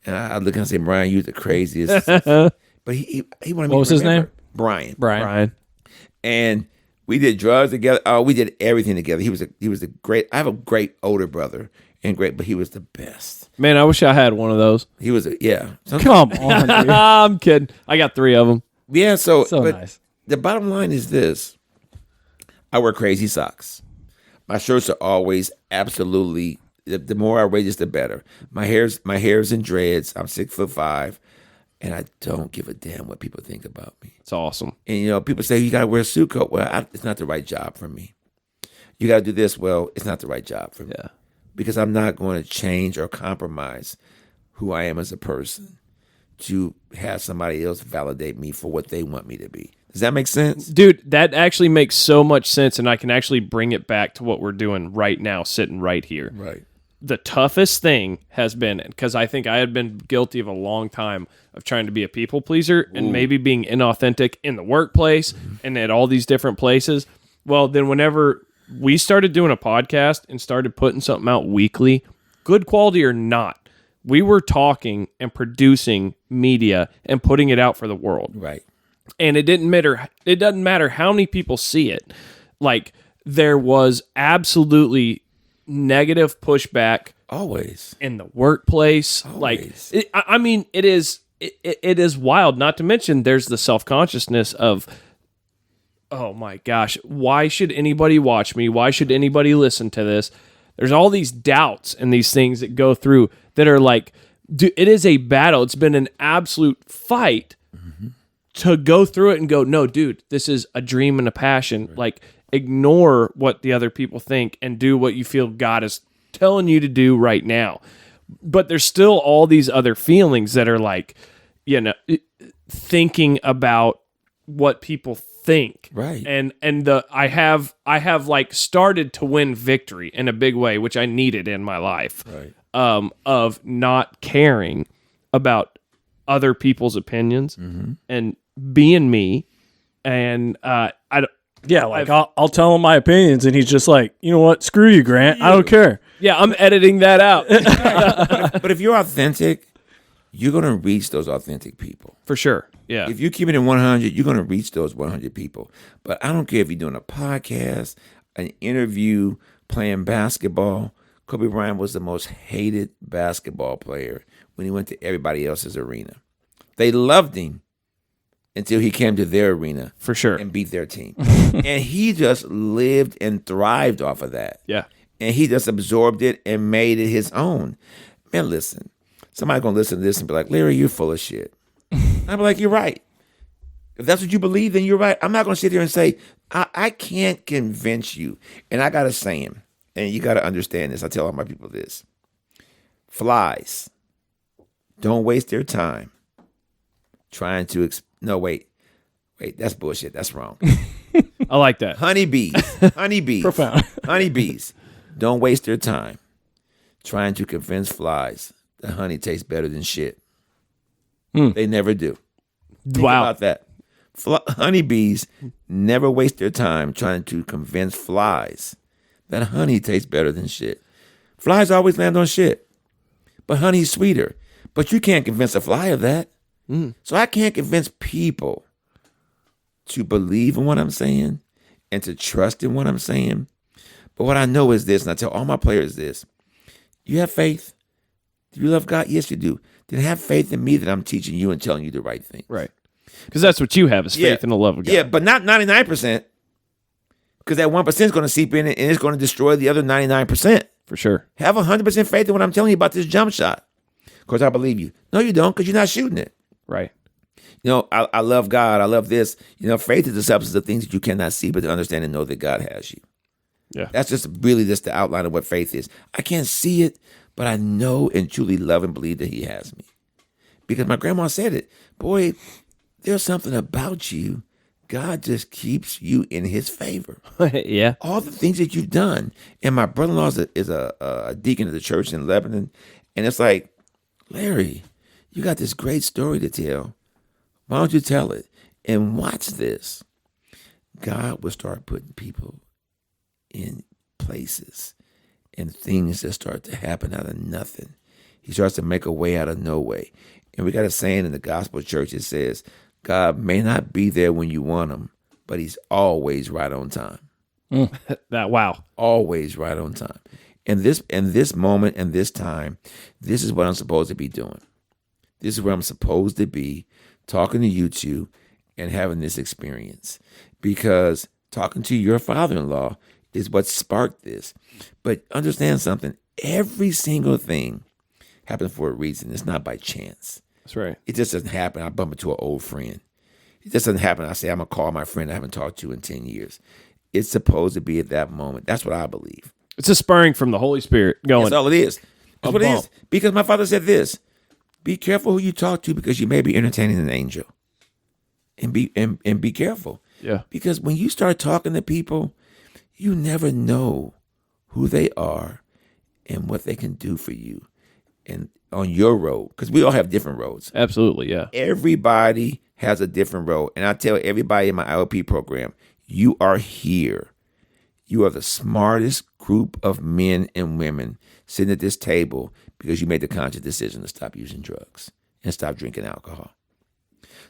And I look and say, Brian, you're the craziest. But he wanted me to remember. What was his name? Brian. And we did drugs together. Oh, we did everything together. He was a great. I have a great older brother, but he was the best. Man, I wish I had one of those. He was Come on, dude. I'm kidding. I got 3 of them. Yeah. So So nice. The bottom line is this: I wear crazy socks. My shirts are always absolutely. The more outrageous, the better. My hair's in dreads. I'm 6'5", and I don't give a damn what people think about me. It's awesome. And people say you got to wear a suit coat. Well, it's not the right job for me. You got to do this. Well, it's not the right job for me. Yeah. Because I'm not going to change or compromise who I am as a person to have somebody else validate me for what they want me to be. Does that make sense? Dude, that actually makes so much sense, and I can actually bring it back to what we're doing right now, sitting right here. Right. The toughest thing has been, because I think I had been guilty of a long time of trying to be a people pleaser and maybe being inauthentic in the workplace and at all these different places. Well, then whenever we started doing a podcast and started putting something out weekly, good quality or not, we were talking and producing media and putting it out for the world. Right. And it didn't matter. It doesn't matter how many people see it. Like, there was absolutely negative pushback Always. in the workplace. Always. Like, I mean, it is wild. Not to mention, there's the self-consciousness of, oh my gosh, why should anybody watch me? Why should anybody listen to this? There's all these doubts and these things that go through that are like, dude, it is a battle. It's been an absolute fight to go through it and go, no, dude, this is a dream and a passion. Right. Like, ignore what the other people think and do what you feel God is telling you to do right now. But there's still all these other feelings that are like, thinking about what people think. Right. And I have like started to win victory in a big way, which I needed in my life. Right. Of not caring about other people's opinions and being me. And I'll tell him my opinions, and he's just like, you know what? Screw you, Grant. I don't care. Yeah, I'm editing that out. But if you're authentic, you're going to reach those authentic people. For sure. Yeah. If you keep it in 100, you're going to reach those 100 people. But I don't care if you're doing a podcast, an interview, playing basketball. Kobe Bryant was the most hated basketball player when he went to everybody else's arena. They loved him until he came to their arena. For sure. And beat their team. And he just lived and thrived off of that. Yeah. And he just absorbed it and made it his own. Man, listen. Somebody's going to listen to this and be like, Larry, you're full of shit. I'll be like, you're right. If that's what you believe, then you're right. I'm not going to sit here and say, I can't convince you. And I got a saying, and you got to understand this. I tell all my people this. Flies don't waste their time trying to no, wait, that's bullshit. That's wrong. I like that. Honeybees. Profound. Honeybees don't waste their time trying to convince flies that honey tastes better than shit. They never do. Think about that. Honeybees never waste their time trying to convince flies that honey tastes better than shit. Flies always land on shit, but honey's sweeter. But you can't convince a fly of that. So I can't convince people to believe in what I'm saying and to trust in what I'm saying. But what I know is this, and I tell all my players this. You have faith? Do you love God? Yes, you do. Then have faith in me that I'm teaching you and telling you the right thing. Right. Because that's what you have is faith in the love of God. Yeah, but not 99%. Because that 1% is going to seep in and it's going to destroy the other 99%. For sure. Have 100% faith in what I'm telling you about this jump shot. Because I believe you. No, you don't, because you're not shooting it. Right. I love God. I love this. Faith is the substance of things that you cannot see, but to understand and know that God has you. Yeah. That's just really just the outline of what faith is. I can't see it, but I know and truly love and believe that he has me. Because my grandma said it. Boy, there's something about you. God just keeps you in his favor. Yeah. All the things that you've done. And my brother-in-law is a deacon of the church in Lebanon. And it's like, Larry, you got this great story to tell. Why don't you tell it? And watch this. God will start putting people in places and things that start to happen out of nothing. He starts to make a way out of no way. And we got a saying in the gospel church. It says, God may not be there when you want him, but he's always right on time. Wow. Always right on time. And this moment and this time, this is what I'm supposed to be doing. This is where I'm supposed to be, talking to you two and having this experience. Because talking to your father-in-law is what sparked this. But understand something. Every single thing happens for a reason. It's not by chance. That's right. It just doesn't happen. I bump into an old friend. It just doesn't happen. I say, I'm going to call my friend I haven't talked to in 10 years. It's supposed to be at that moment. That's what I believe. It's a spurring from the Holy Spirit going. That's all it is. That's what it bump. is. Because my father said this, be careful who you talk to because you may be entertaining an angel. And be careful. Yeah. Because when you start talking to people, you never know who they are and what they can do for you and on your road. Because we all have different roads. Absolutely, yeah. Everybody has a different road. And I tell everybody in my IOP program, you are here. You are the smartest group of men and women sitting at this table because you made the conscious decision to stop using drugs and stop drinking alcohol.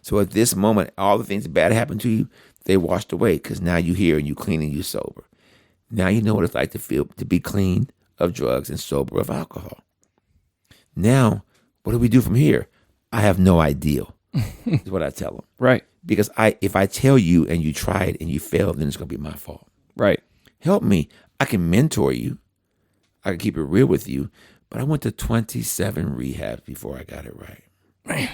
So at this moment, all the things that bad happened to you, they washed away because now you're here and you're clean and you're sober. Now you know what it's like to feel to be clean of drugs and sober of alcohol. Now, what do we do from here? I have no idea, is what I tell them. Right. Because if I tell you and you try it and you fail, then it's going to be my fault. Right. Help me. I can mentor you. I can keep it real with you. But I went to 27 rehabs before I got it right. Man.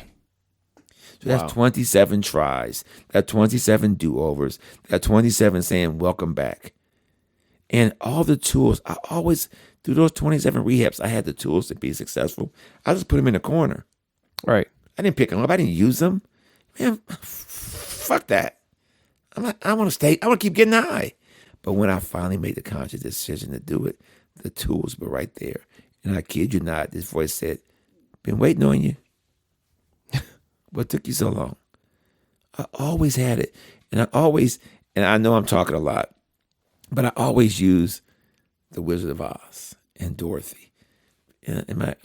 So that's 27 tries. That's 27 do-overs. That's 27 saying, welcome back. And all the tools, I always, through those 27 rehabs, I had the tools to be successful. I just put them in a corner. Right. I didn't pick them up. I didn't use them. Man, fuck that. I want to keep getting high. But when I finally made the conscious decision to do it, the tools were right there. And I kid you not, this voice said, been waiting on you. What took you so long? I always had it. And I know I'm talking a lot, but I always use the Wizard of Oz and Dorothy. And my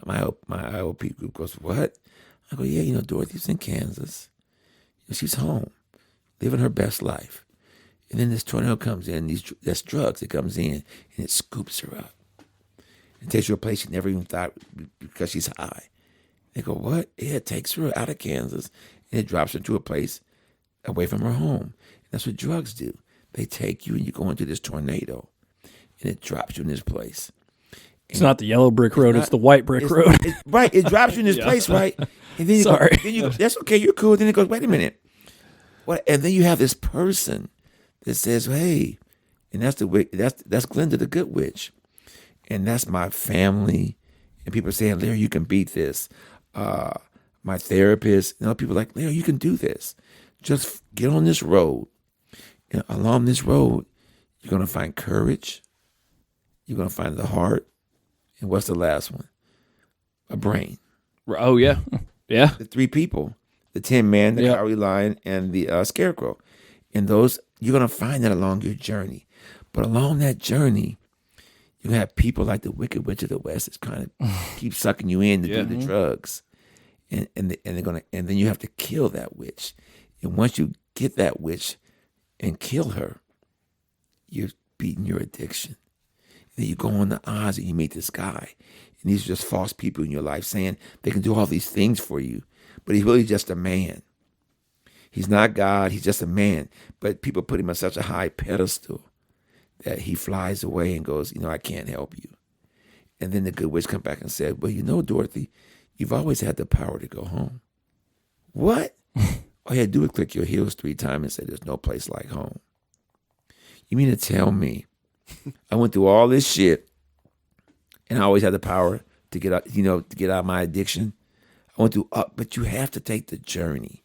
IOP group goes, what? I go, yeah, Dorothy's in Kansas. She's home, living her best life. And then this tornado comes in, that's drugs. It comes in and it scoops her up. It takes her to a place she never even thought because she's high. They go, what? Yeah, it takes her out of Kansas and it drops her to a place away from her home. And that's what drugs do. They take you and you go into this tornado and it drops you in this place. It's not the yellow brick road, it's the white brick road. Right, it drops you in this place, right? And then that's okay, you're cool. Then it goes, wait a minute. What? And then you have this person that says, hey, and that's Glenda, the good witch. And that's my family. And people saying, Larry, you can beat this. My therapist, people are like, Larry, you can do this. Just get on this road. And along this road, you're going to find courage. You're going to find the heart. And what's the last one? A brain. Oh, yeah. Yeah. The three people, the Tin Man, the Cowardly Lion, and the Scarecrow. And those, you're going to find that along your journey. But along that journey, you have people like the Wicked Witch of the West that's kind of keep sucking you in to do the drugs. And then you have to kill that witch. And once you get that witch and kill her, you're beating your addiction. And then you go on the Oz and you meet this guy. And these are just false people in your life saying they can do all these things for you. But he's really just a man. He's not God. He's just a man. But people put him on such a high pedestal that he flies away and goes, I can't help you. And then the good witch come back and said, well, Dorothy, you've always had the power to go home. What? All you had to do is click your heels 3 times and say, there's no place like home. You mean to tell me I went through all this shit, and I always had the power to get out, to get out of my addiction. I went through, but you have to take the journey.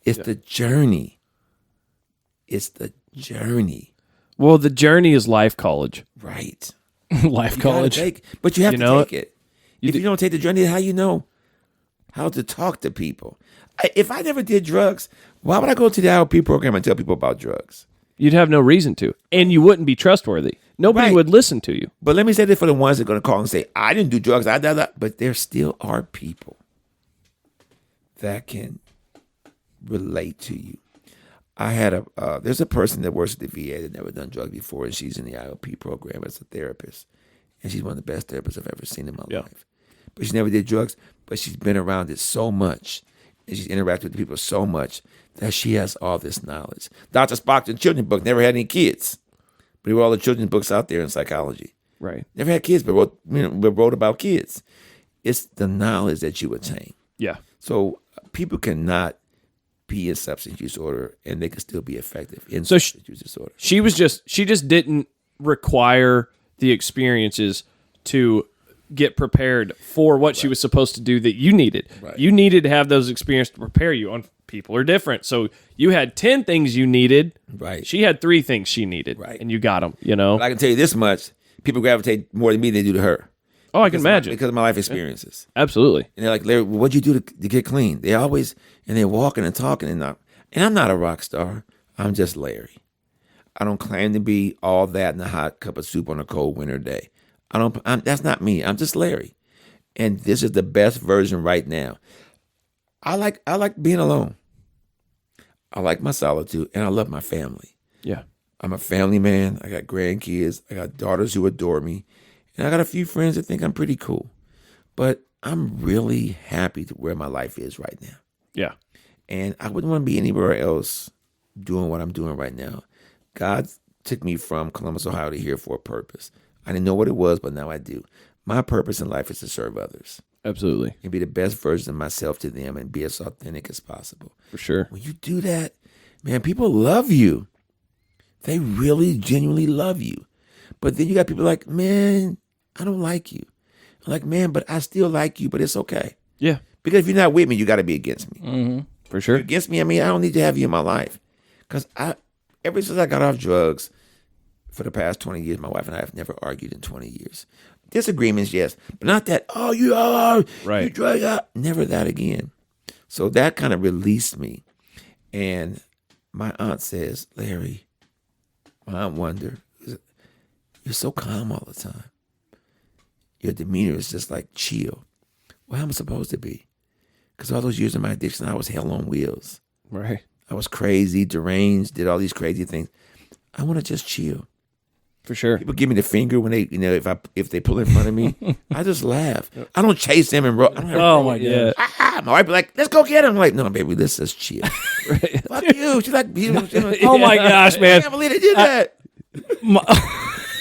It's the journey. It's the journey. Well, the journey is life college. Right. Life college. But you have to take it. If do. you don't take the journey, how you know how to talk to people? If I never did drugs, why would I go to the IOP program and tell people about drugs? You'd have no reason to. And you wouldn't be trustworthy. Nobody Right. would listen to you. But let me say this for the ones that are going to call and say, I didn't do drugs, but there still are people that can relate to you. I had there's a person that works at the VA that never done drugs before, and she's in the IOP program as a therapist. And she's one of the best therapists I've ever seen in my life. But she never did drugs, but she's been around it so much, and she's interacted with people so much that she has all this knowledge. Dr. Spockton's children's book never had any kids, but he wrote all the children's books out there in psychology. Right. Never had kids, but wrote about kids. It's the knowledge that you attain. Yeah. So people cannot be in substance use disorder, and they can still be effective in So substance use disorder. She just didn't require the experiences to get prepared for what she was supposed to do that you needed. Right. You needed to have those experiences to prepare you on people are different. So you had 10 things you needed. Right. She had 3 things she needed. Right. And you got them, you know? But I can tell you this much: people gravitate more to me than they do to her. Oh, I can imagine. Because of my life experiences. Absolutely. And they're like, Larry, what'd you do to get clean? They always, and they're walking and talking, and I'm not a rock star. I'm just Larry. I don't claim to be all that in a hot cup of soup on a cold winter day. That's not me. I'm just Larry. And this is the best version right now. I like being alone. I like my solitude, and I love my family. Yeah. I'm a family man. I got grandkids. I got daughters who adore me. And I got a few friends that think I'm pretty cool. But I'm really happy to where my life is right now. Yeah. And I wouldn't want to be anywhere else doing what I'm doing right now. God took me from Columbus, Ohio to here for a purpose. I didn't know what it was, but now I do. My purpose in life is to serve others Absolutely. and be the best version of myself to them and be as authentic as possible. For sure. When you do that, man, people love you. They really genuinely love you. But then you got people like, man, I don't like you. I'm like, man, but I still like you, but it's okay. Yeah. Because if you're not with me, you got to be against me. Mm-hmm. For If sure. you're against me, I don't need to have you in my life. Because ever since I got off drugs, for the past 20 years, my wife and I have never argued in 20 years. Disagreements, yes, but not that, you Right. you drug out. Never that again. So that kind of released me. And my aunt says, Larry, my aunt wonder, you're so calm all the time. Your demeanor is just like chill. Well, how am I supposed to be? Because all those years of my addiction, I was hell on wheels. Right. I was crazy, deranged, did all these crazy things. I want to just chill. For sure. People give me the finger when they, if they pull in front of me, I just laugh. I don't chase them and roll. Oh my god. My wife be like, let's go get him. I'm like, no, baby, let's just chill. Fuck you. She's like, Oh my gosh, I man. can't believe they did that.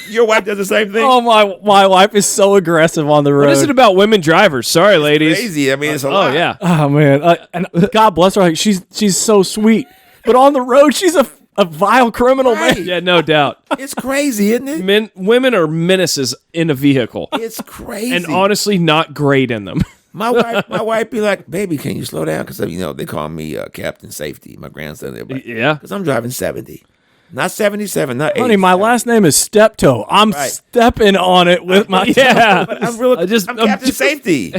Your wife does the same thing. Oh my wife is so aggressive on the road. What is it about women drivers? Sorry, ladies. Crazy. I mean, it's a Oh, lot. yeah. Oh man, and God bless her. Like, she's so sweet, but on the road she's a vile criminal, Right. man. Yeah, no doubt. It's crazy, isn't it? Women are menaces in a vehicle. It's crazy. And honestly, not great in them. My wife be like, baby, can you slow down? Because, they call me Captain Safety, my grandson. Yeah. Because I'm driving 70. Not 77, not 80. Honey, my last name is Steptoe. I'm Right. stepping on it with my Yeah. But I'm Captain Safety.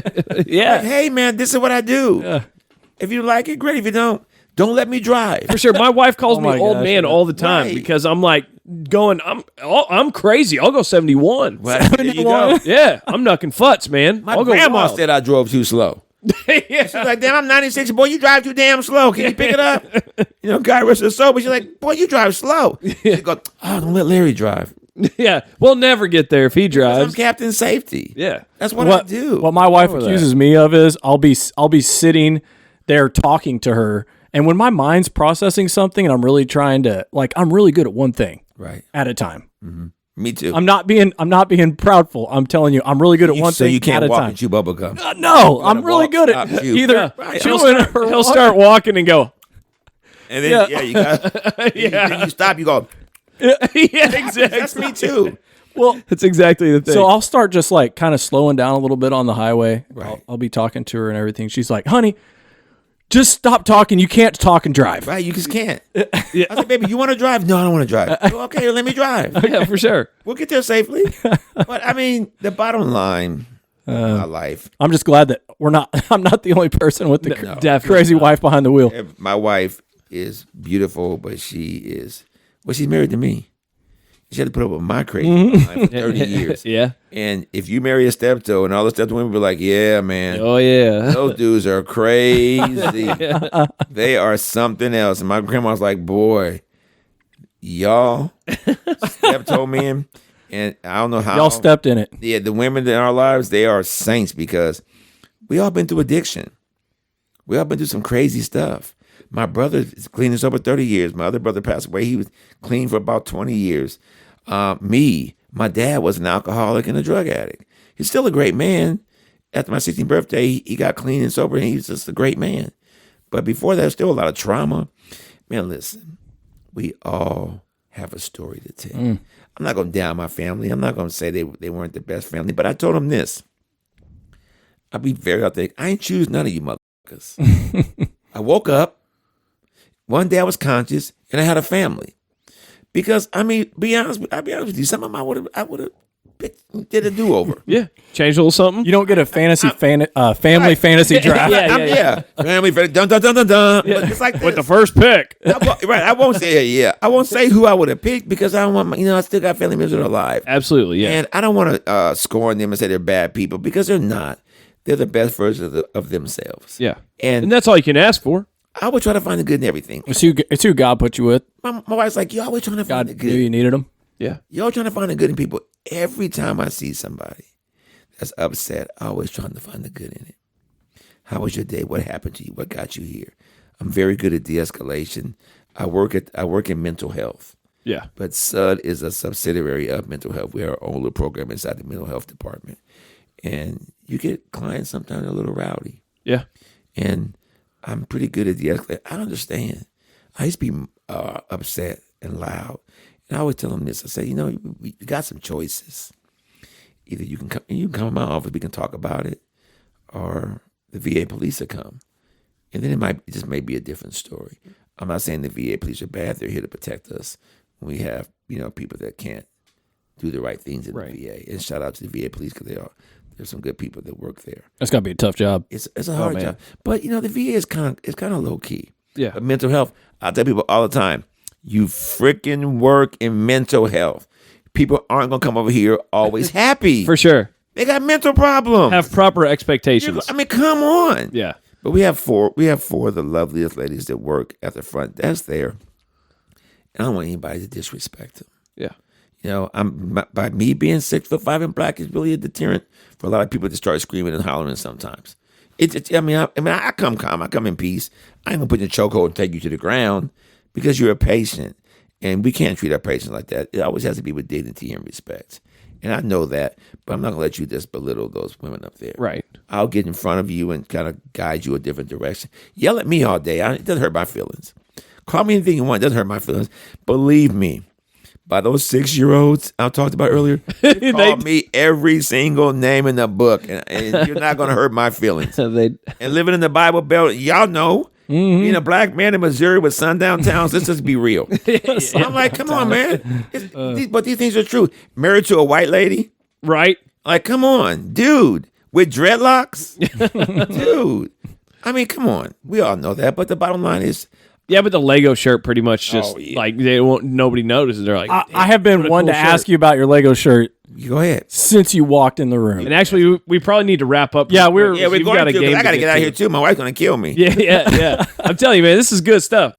Yeah. Like, hey, man, this is what I do. If you like it, great. If you don't let me drive. For sure. My wife calls Oh me my old gosh, man man. all the time Right. because I'm like I'm crazy. I'll go 71. Well, there you go. Yeah, I'm knucking futz, man. My I'll go grandma wild. said I drove too slow. Yeah. She's like, damn, I'm 96. Boy, you drive too damn slow. Can you pick it up? Guy rest her soul. But she's like, boy, you drive slow. She go, don't let Larry drive. Yeah, we'll never get there if he I'm drives. Captain Safety. Yeah. That's what I do. What my wife Over that. accuses me of is I'll be sitting there talking to her, and when my mind's processing something and I'm really trying to I'm really good at one thing Right. at a time. Me too. I'm not being proudful. I'm telling you, I'm really good at one so thing you can't at a walk time. and chew bubble gum. No, I'm really walk, good stop, at chew. either Right. chewing or He'll walking. start walking and go, And then, Yeah. you got, then you stop, you go, yeah, exactly. That's me too. Well, That's exactly the thing. so I'll start just like kind of slowing down a little bit on the highway. Right. I'll be talking to her and everything. She's like, honey, just stop talking. You can't talk and drive. Right, you just can't. I said, baby, you want to drive? No, I don't want to drive. "Oh, okay, let me drive. yeah, for sure. We'll get there safely. But I mean, the bottom line of my life, I'm just glad that I'm not the only person with the definitely crazy wife behind the wheel. my wife is beautiful, but she's married to me. She had to put up with my crazy life for 30 years. Yeah. And if you marry a steptoe, and all the steptoe women be like, yeah, man. Oh yeah. Those dudes are crazy. They are something else. And my grandma's like, boy, y'all steptoe men, and I don't know how. Y'all stepped in it. Yeah, the women in our lives, they are saints because we all been through addiction. We all been through some crazy stuff. My brother is clean and sober 30 years. My other brother passed away. He was clean for about 20 years. My dad was an alcoholic and a drug addict. He's still a great man. After my 16th birthday, he got clean and sober, and he's just a great man. But before that, there's still a lot of trauma. Man, listen, we all have a story to tell. I'm not going to down my family. I'm not going to say they weren't the best family, but I told them this. I'll be very authentic. I ain't choose none of you motherfuckers. I woke up. One day I was conscious, and I had a family. Because I'll be honest with you. Some of them I would have did a do over. Yeah. Change a little something. You don't get a family fantasy draft. Yeah. Family, dun dun dun dun dun. But it's like With the this. first pick. I won't say I won't say who I would have picked because I don't want I still got family members that are alive. Absolutely. Yeah. And I don't want to scorn them and say they're bad people because they're not. They're the best version of themselves. Yeah. And And that's all you can ask for. I would try to find the good in everything. It's who God put you with. My wife's like, you're always trying to find God the knew good. you needed them. Yeah. You're trying to find the good in people. Every time I see somebody that's upset, I always trying to find the good in it. How was your day? What happened to you? What got you here? I'm very good at de-escalation. I work in mental health, Yeah. but SUD is a subsidiary of mental health. We are our own little program inside the mental health department, and you get clients sometimes a little rowdy, Yeah. and I'm pretty good at de-escalating. I understand. I used to be upset and loud. And I always tell them this. I say, you got some choices. Either you can come in my office, we can talk about it, or the VA police will come. And then it just may be a different story. I'm not saying the VA police are bad. They're here to protect us when we have, people that can't do the right things in Right. the VA. And shout out to the VA police because there's some good people that work there. That's got to be a tough job. It's a hard man. job. But the VA is kind of low key. Yeah. But mental health, I tell people all the time, you freaking work in mental health. People aren't gonna come over here always happy. For sure. They got mental problems. Have proper expectations. Come on. Yeah. But we have four of the loveliest ladies that work at the front desk there. And I don't want anybody to disrespect them. Yeah. By me being 6'5" and black is really a deterrent for a lot of people to start screaming and hollering sometimes. I come calm. I come in peace. I ain't gonna put you in a chokehold and take you to the ground because you're a patient, and we can't treat our patients like that. It always has to be with dignity and respect. And I know that, but I'm not gonna let you just belittle those women up there. Right. I'll get in front of you and kind of guide you a different direction. Yell at me all day. It doesn't hurt my feelings. Call me anything you want. It doesn't hurt my feelings. Believe me. By those 6-year-olds I talked about earlier, they call me every single name in the book, and you're not going to hurt my feelings. And living in the Bible Belt, y'all know, being a black man in Missouri with sundown towns, let's just be real. I'm like, come on, man. But these things are true. Married to a white lady? Right. Like, come on, dude. With dreadlocks? Dude. Come on. We all know that, but the bottom line is, Yeah, but the Lego shirt pretty much just yeah. like nobody notices. They're like, I have been one cool to shirt. ask you about your Lego shirt you go ahead. since you walked in the room. and actually, we probably need to wrap up. Yeah, we're Yeah, we're You've going got a to. 'Cause game I got to to get out of here too. My wife's going to kill me. Yeah. I'm telling you, man, this is good stuff.